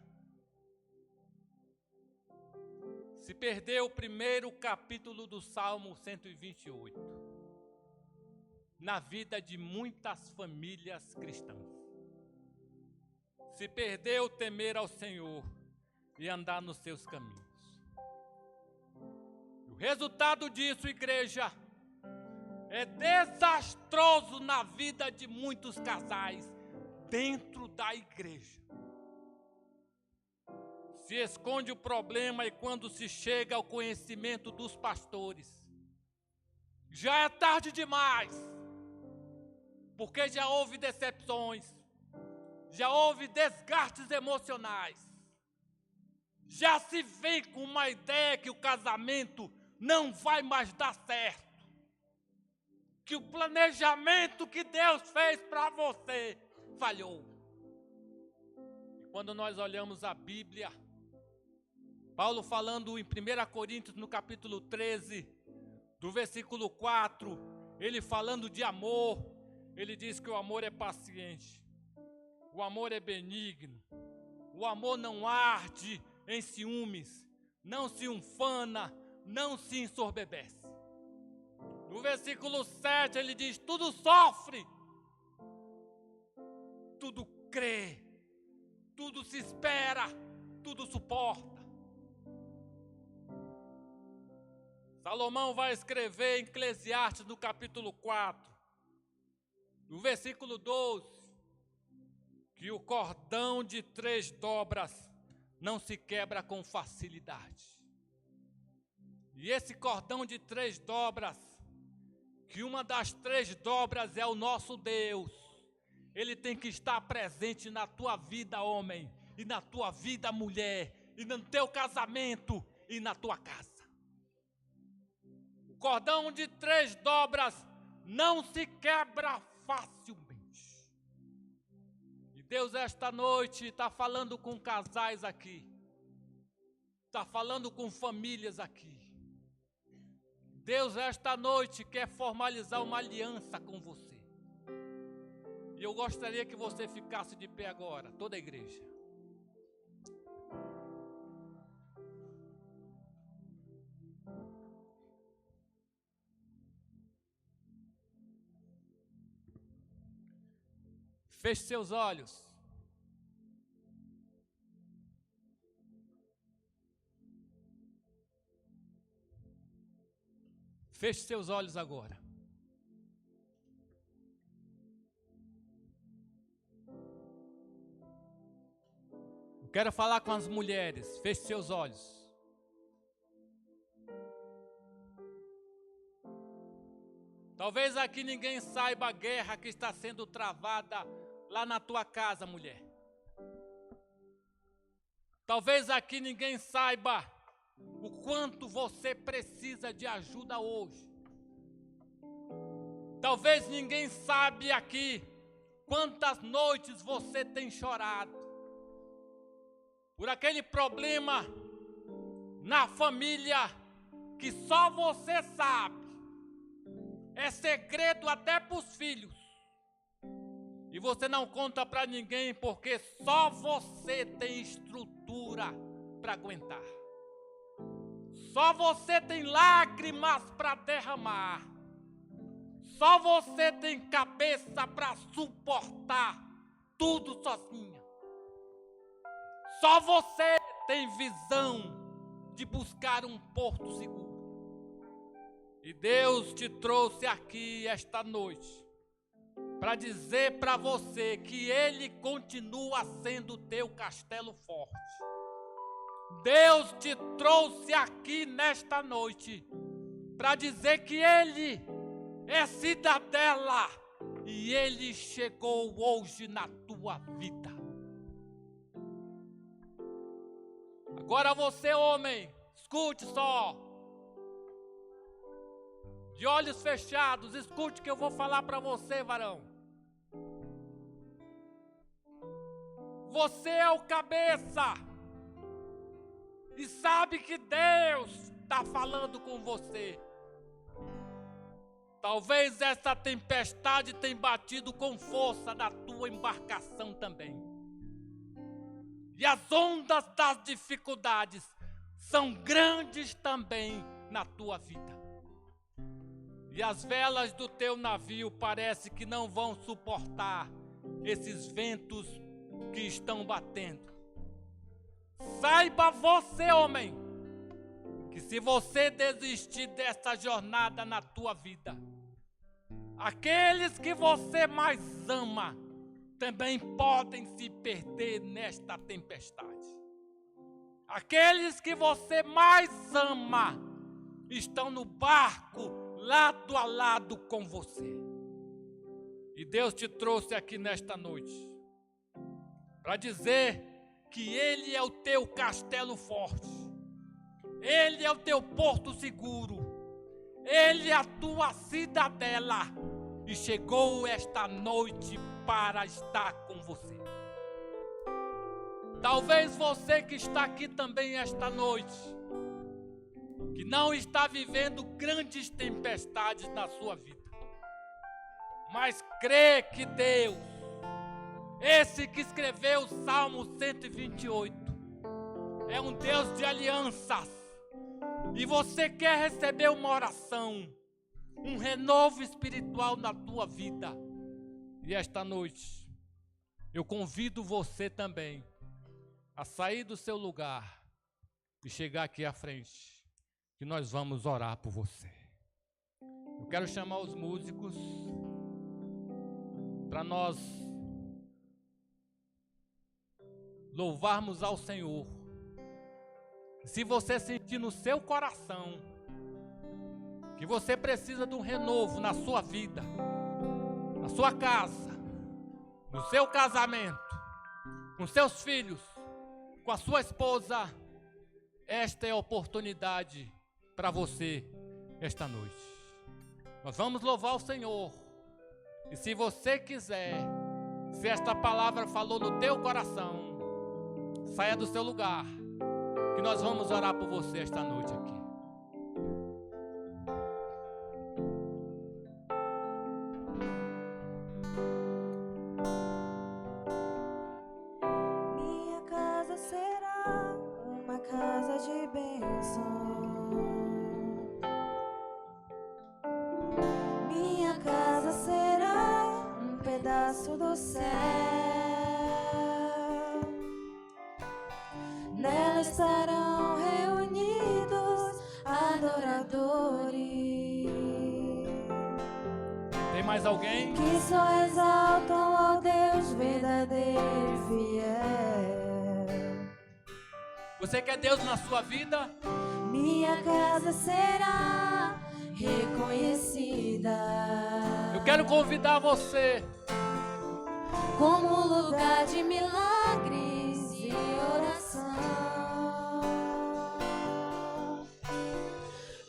Se perdeu o primeiro capítulo do Salmo 128 na vida de muitas famílias cristãs. Se perdeu temer ao Senhor e andar nos seus caminhos. O resultado disso, igreja, é desastroso na vida de muitos casais dentro da igreja. Se esconde o problema e quando se chega ao conhecimento dos pastores, já é tarde demais, porque já houve decepções, já houve desgastes emocionais, já se vem com uma ideia que o casamento não vai mais dar certo, que o planejamento que Deus fez para você falhou. E quando nós olhamos a Bíblia, Paulo falando em 1 Coríntios, no capítulo 13, do versículo 4, ele falando de amor, ele diz que o amor é paciente, o amor é benigno, o amor não arde em ciúmes, não se ufana, não se ensoberbece. No versículo 7 ele diz, tudo sofre, tudo crê, tudo se espera, tudo suporta. Salomão vai escrever em Eclesiastes no capítulo 4, no versículo 12, que o cordão de 3 dobras não se quebra com facilidade. E esse cordão de 3 dobras, que uma das 3 dobras é o nosso Deus, ele tem que estar presente na tua vida, homem, e na tua vida, mulher, e no teu casamento, e na tua casa. O cordão de 3 dobras não se quebra facilmente. E Deus esta noite está falando com casais aqui, está falando com famílias aqui. Deus esta noite quer formalizar uma aliança com você. E eu gostaria que você ficasse de pé agora, toda a igreja. Feche seus olhos. Feche seus olhos agora. Eu quero falar com as mulheres. Feche seus olhos. Talvez aqui ninguém saiba a guerra que está sendo travada lá na tua casa, mulher. Talvez aqui ninguém saiba o quanto você precisa de ajuda hoje. Talvez ninguém sabe aqui quantas noites você tem chorado por aquele problema na família que só você sabe. É segredo até para os filhos. E você não conta para ninguém porque só você tem estrutura para aguentar. Só você tem lágrimas para derramar. Só você tem cabeça para suportar tudo sozinha. Só você tem visão de buscar um porto seguro. E Deus te trouxe aqui esta noite para dizer para você que Ele continua sendo o teu castelo forte. Deus te trouxe aqui nesta noite para dizer que Ele é cidadela e Ele chegou hoje na tua vida. Agora você, homem, escute só. De olhos fechados, escute o que eu vou falar para você, varão. Você é o cabeça. E sabe que Deus está falando com você. Talvez essa tempestade tenha batido com força na tua embarcação também. E as ondas das dificuldades são grandes também na tua vida. E as velas do teu navio parece que não vão suportar esses ventos que estão batendo. Saiba você, homem, que se você desistir dessa jornada na tua vida, aqueles que você mais ama também podem se perder nesta tempestade. Aqueles que você mais ama estão no barco lado a lado com você. E Deus te trouxe aqui nesta noite para dizer que Ele é o teu castelo forte. Ele é o teu porto seguro. Ele é a tua cidadela. E chegou esta noite para estar com você. Talvez você que está aqui também esta noite, que não está vivendo grandes tempestades na sua vida, mas crê que Deus, esse que escreveu o Salmo 128, é um Deus de alianças, e você quer receber uma oração, um renovo espiritual na tua vida, e esta noite eu convido você também a sair do seu lugar e chegar aqui à frente, que nós vamos orar por você. Eu quero chamar os músicos para nós louvarmos ao Senhor. Se você sentir no seu coração que você precisa de um renovo na sua vida, na sua casa, no seu casamento, com seus filhos, com a sua esposa, esta é a oportunidade para você esta noite. Nós vamos louvar o Senhor. E se você quiser, se esta palavra falou no teu coração, saia do seu lugar, que nós vamos orar por você esta noite aqui. Minha casa será uma casa de bênção. Minha casa será um pedaço pedaço do céu. Nela estarão reunidos adoradores Tem mais alguém? que só exaltam ao Deus verdadeiro e fiel. Você quer Deus na sua vida? Minha casa será reconhecida. Eu quero convidar você como lugar de milagres e oração,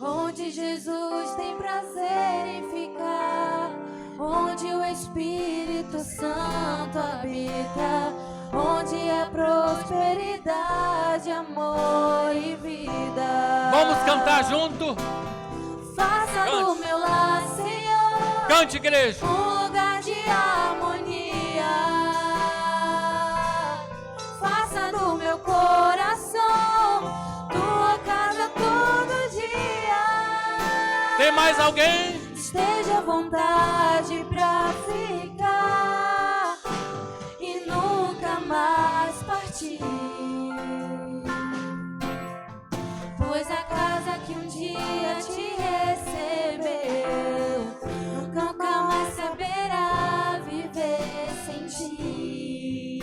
onde Jesus tem prazer em ficar, onde o Espírito Santo habita, onde é prosperidade, amor e vida. Vamos cantar junto? Faça Cante. do meu lar, Senhor, Cante, igreja. um lugar de harmonia. Faça do meu coração tua casa todo dia. Tem mais alguém? Esteja à vontade pra ficar e nunca mais partir. Pois a casa que um dia te recebeu nunca mais saberá viver sem ti.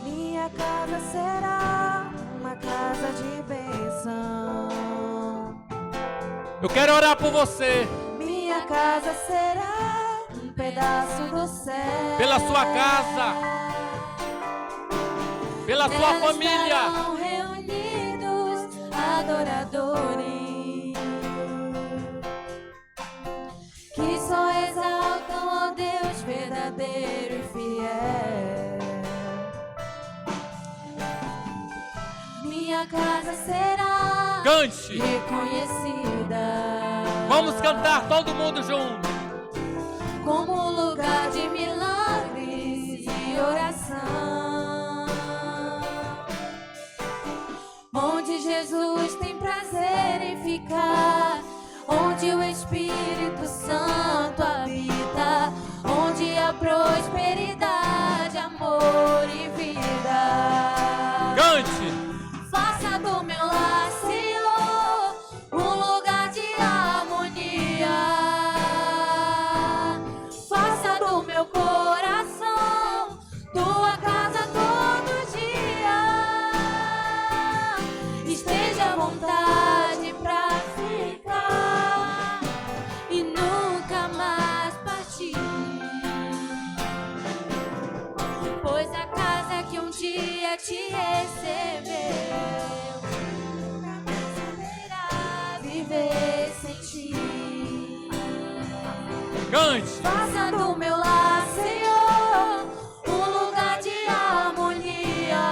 Minha casa será uma casa de bênção. Eu quero orar por você, Minha casa será um pedaço do céu. pela sua casa, pela sua Nela família. estarão reunidos adoradores que só exaltam ao Deus verdadeiro e fiel. Minha casa será Cante. reconhecida. Vamos cantar todo mundo junto. Como lugar de milagres e oração, onde Jesus tem prazer em ficar, onde o Espírito Santo habita, onde há prosperidade, amor e vida. Cante. Faça do meu lar, Senhor, um lugar de harmonia. Faça do meu coração tua casa todo dia. Esteja à vontade pra ficar e nunca mais partir. Pois a casa que um dia te recebeu nunca mais saberá viver sem ti. Cante. Faça do meu lar, Senhor, um lugar de harmonia.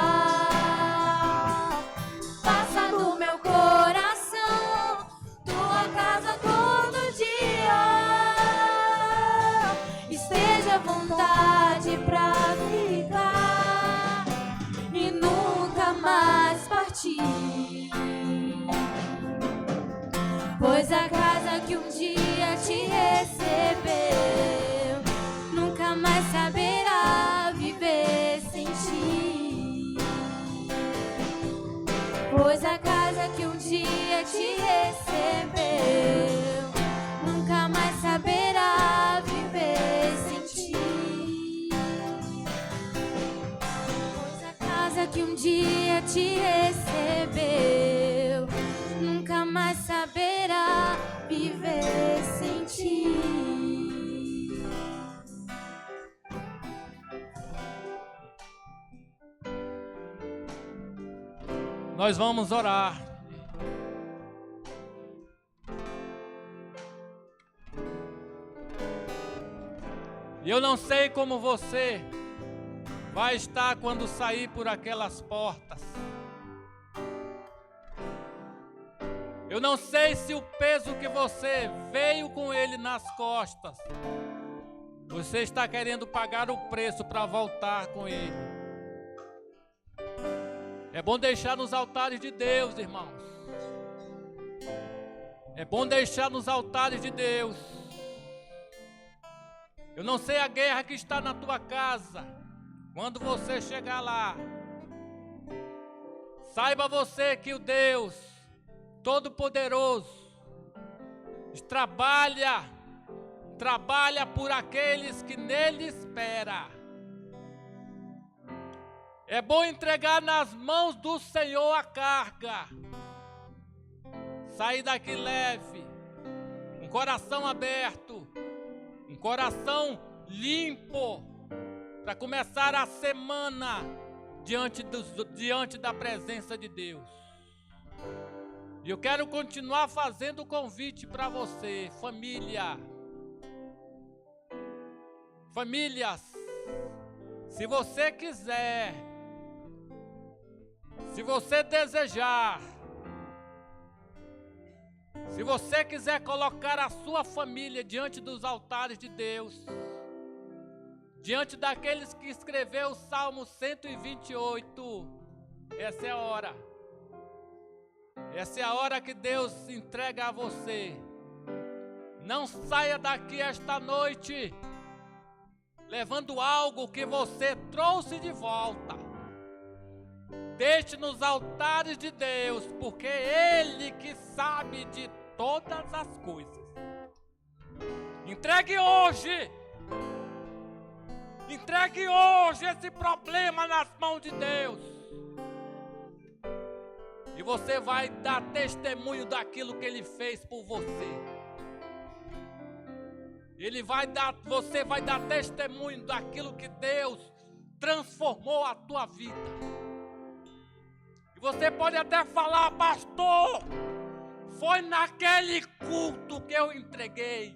Faça do meu coração tua casa todo dia. Esteja à vontade pra ficar e nunca mais partir. Pois a casa que um dia te recebeu nunca mais saberá viver sem ti. Pois a casa que um dia te recebeu nunca mais saberá viver sem ti. Pois a casa que um dia te recebeu nunca mais saberá viver sem ti. Nós vamos orar. E eu não sei como você vai estar quando sair por aquelas portas. Eu não sei se o peso que você veio com ele nas costas, você está querendo pagar o preço para voltar com ele. É bom deixar nos altares de Deus, irmãos. É bom deixar nos altares de Deus. Eu não sei a guerra que está na tua casa. Quando você chegar lá, saiba você que o Deus Todo-Poderoso trabalha por aqueles que nele esperam. É bom entregar nas mãos do Senhor a carga. Sair daqui leve, um coração aberto, um coração limpo, para começar a semana diante da presença de Deus. E eu quero continuar fazendo o convite para você, família. Famílias, se você quiser, se você desejar, se você quiser colocar a sua família diante dos altares de Deus, diante daqueles que escreveu o Salmo 128, essa é a hora. Essa é a hora que Deus entrega a você. Não saia daqui esta noite levando algo que você trouxe de volta. Deixe nos altares de Deus, porque Ele que sabe de todas as coisas. Entregue hoje esse problema nas mãos de Deus. E você vai dar testemunho daquilo que Ele fez por você. Você vai dar testemunho daquilo que Deus transformou a tua vida. E você pode até falar: pastor, foi naquele culto que eu entreguei.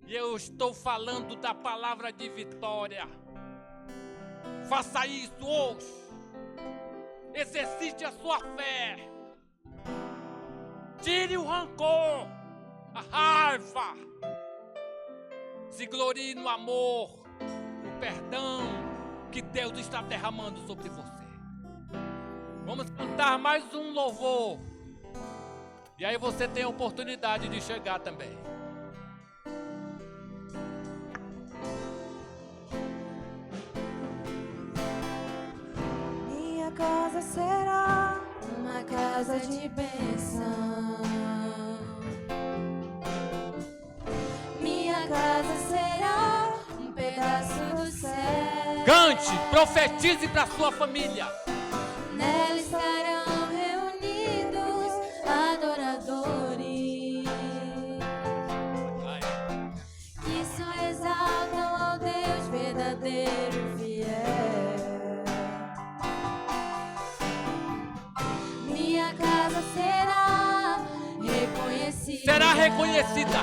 E eu estou falando da palavra de vitória. Faça isso hoje. Exercite a sua fé. Tire o rancor, a raiva. Se glorie no amor, no perdão que Deus está derramando sobre você. Vamos cantar mais um louvor. E aí você tem a oportunidade de chegar também. Minha casa será uma casa de bênção. Minha casa será um pedaço do céu. Cante, profetize para sua família. Nela estarão reunidos adoradores que só exaltam ao Deus verdadeiro e fiel. Minha casa será reconhecida. Será reconhecida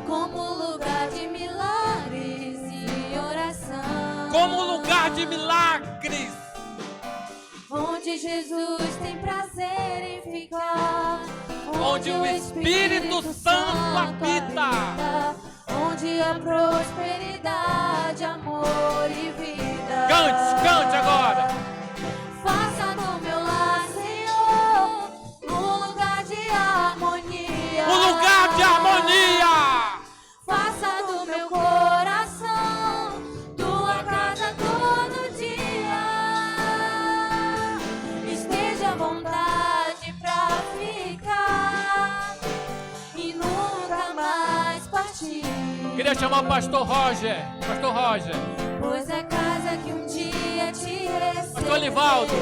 como lugar de milagres e oração. como lugar de milagres, onde Jesus tem prazer em ficar, onde o Espírito Santo habita, onde há prosperidade, amor e vida. Cante agora. Faça do meu lar, Senhor, um lugar de harmonia. Um lugar de harmonia. Faça do meu coração tua casa todo dia. Esteja à vontade pra ficar e nunca mais partir. Queria chamar o pastor Roger. Pastor Roger. Pois a casa que um dia te recebeu, Pastor Livaldo.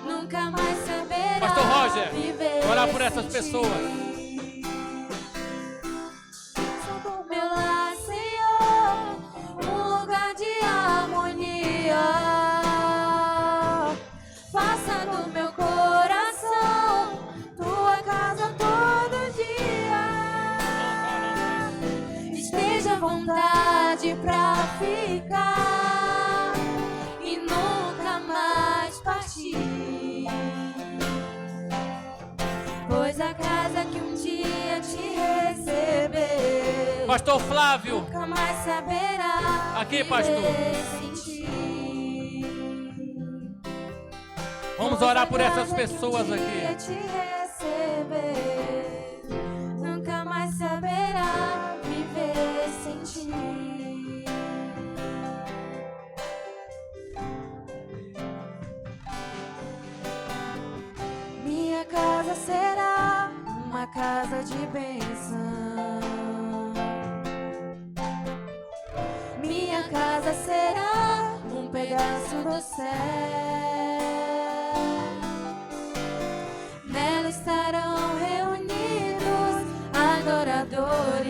nunca mais saberá Pastor Roger, viver orar por essas sem pessoas. ti. Do meu lar, Senhor, um lugar de harmonia. Faça do meu coração tua casa todo dia. Esteja à vontade pra ficar e nunca mais partir. Pois a casa que um dia te recebeu, Pastor Flávio. nunca mais saberá Aqui, pastor. viver sem ti. Vamos Vamos orar por essas pessoas aqui. Te receber, nunca mais saberá viver sem ti. Minha casa será uma casa de bênção. Minha casa será um pedaço do céu. Nela estarão reunidos adoradores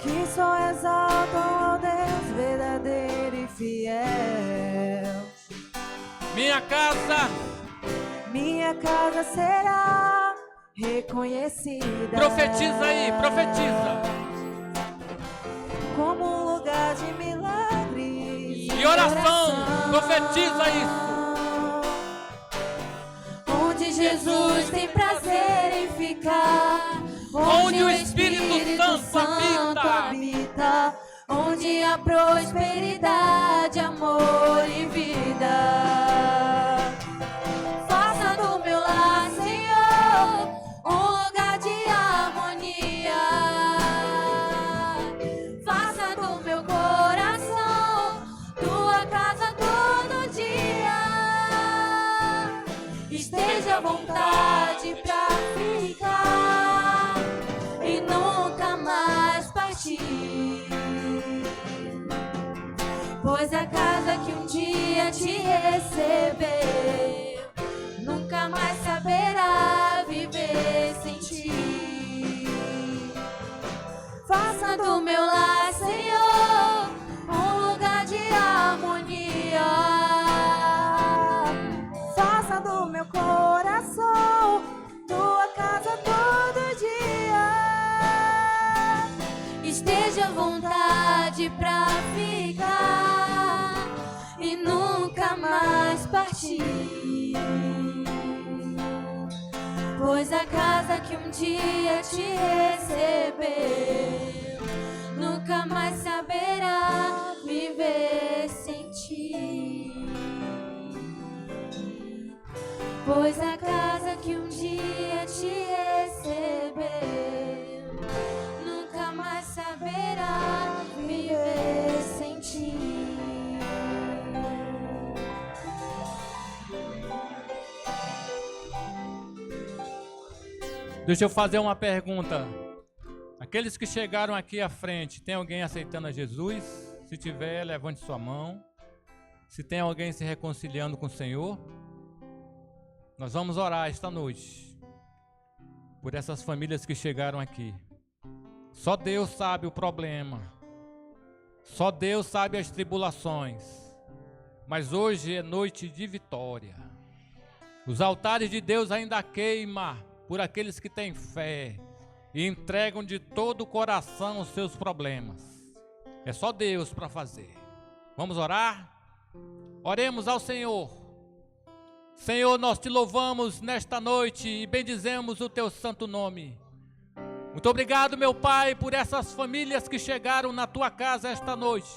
que só exaltam ao Deus verdadeiro e fiel. Minha casa será reconhecida. Profetiza aí, profetiza. Como um lugar de milagres E oração, profetiza isso. Onde Jesus tem prazer em ficar, Onde o Espírito Santo habita, onde há prosperidade, amor e vida. Faça do meu lar, Senhor, um lugar de harmonia. Faça do meu coração tua casa todo dia. Esteja à vontade pra ficar e nunca mais partir. Pois a casa que um dia te recebeu nunca mais saberá viver sem ti. Faça do meu lar, Senhor, um lugar de harmonia. Faça do meu coração tua casa todo dia. Esteja à vontade pra ficar e nunca mais partir. Pois a casa que um dia te recebeu nunca mais saberá viver sem ti. Pois a casa que um dia te recebeu nunca mais saberá viver sem ti. Deixa eu fazer uma pergunta. Aqueles que chegaram aqui à frente, tem alguém aceitando a Jesus? Se tiver, levante sua mão. Se tem alguém se reconciliando com o Senhor, nós vamos orar esta noite por essas famílias que chegaram aqui. Só Deus sabe o problema. Só Deus sabe as tribulações. Mas hoje é noite de vitória. Os altares de Deus ainda queimam por aqueles que têm fé e entregam de todo o coração os seus problemas. É só Deus para fazer. Vamos orar? Oremos ao Senhor. Senhor, nós te louvamos nesta noite e bendizemos o teu santo nome. Muito obrigado, meu Pai, por essas famílias que chegaram na tua casa esta noite.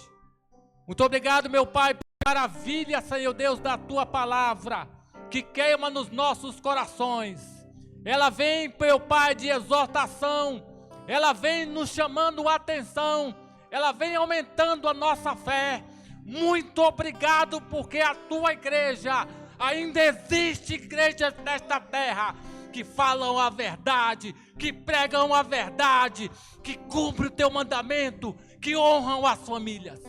Muito obrigado, meu Pai, por maravilha, Senhor Deus, da tua palavra que queima nos nossos corações. Ela vem, meu Pai, de exortação. Ela vem nos chamando a atenção. Ela vem aumentando a nossa fé. Muito obrigado, porque a tua igreja, ainda existe igrejas nesta terra que falam a verdade, que pregam a verdade, que cumprem o teu mandamento, que honram as famílias.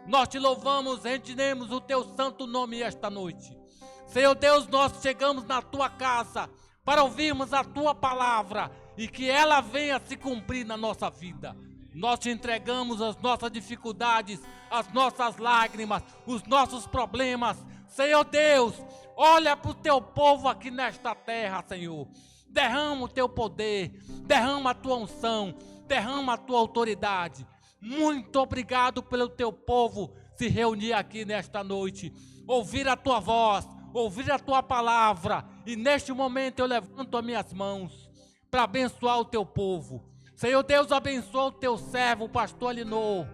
Nós te louvamos, rendemos o teu santo nome esta noite. Senhor Deus, nós chegamos na tua casa para ouvirmos a tua palavra e que ela venha se cumprir na nossa vida. Nós te entregamos as nossas dificuldades, as nossas lágrimas, os nossos problemas. Senhor Deus, olha para o teu povo aqui nesta terra, Senhor. Derrama o teu poder, derrama a tua unção, derrama a tua autoridade. Muito obrigado pelo teu povo se reunir aqui nesta noite, ouvir a tua voz, ouvir a tua palavra. E neste momento eu levanto as minhas mãos para abençoar o teu povo. Senhor Deus, abençoa o teu servo, o pastor Alinor,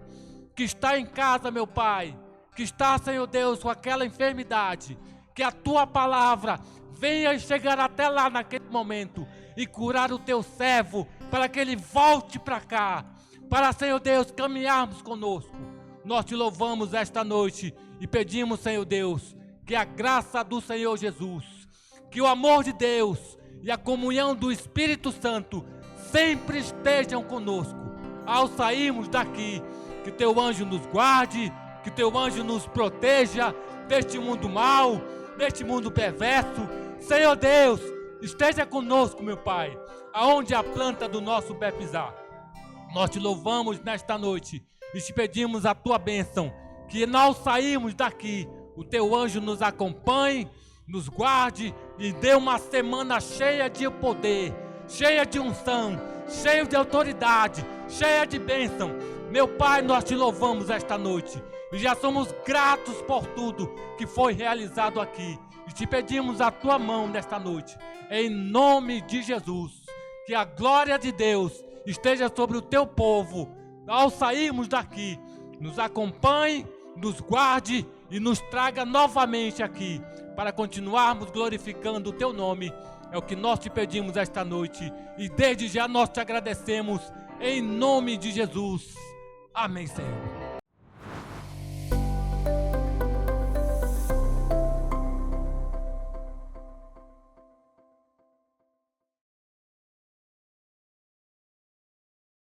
que está em casa, meu Pai. que está, Senhor Deus, com aquela enfermidade, que a tua palavra venha chegar até lá naquele momento e curar o teu servo, para que ele volte para cá, para, Senhor Deus, caminharmos conosco. Nós te louvamos esta noite e pedimos, Senhor Deus, que a graça do Senhor Jesus, que o amor de Deus e a comunhão do Espírito Santo sempre estejam conosco. Ao sairmos daqui, que teu anjo nos guarde, que teu anjo nos proteja deste mundo mau, deste mundo perverso. Senhor Deus, esteja conosco, meu Pai, aonde a planta do nosso pé pisar. Nós te louvamos nesta noite e te pedimos a tua bênção, que ao sairmos daqui, o teu anjo nos acompanhe, nos guarde e dê uma semana cheia de poder, cheia de unção, cheia de autoridade, cheia de bênção. Meu Pai, nós te louvamos esta noite e já somos gratos por tudo que foi realizado aqui. E te pedimos a tua mão nesta noite, em nome de Jesus, que a glória de Deus esteja sobre o teu povo. Ao sairmos daqui, nos acompanhe, nos guarde e nos traga novamente aqui, para continuarmos glorificando o teu nome. É o que nós te pedimos esta noite e desde já nós te agradecemos, em nome de Jesus. Amém, Senhor.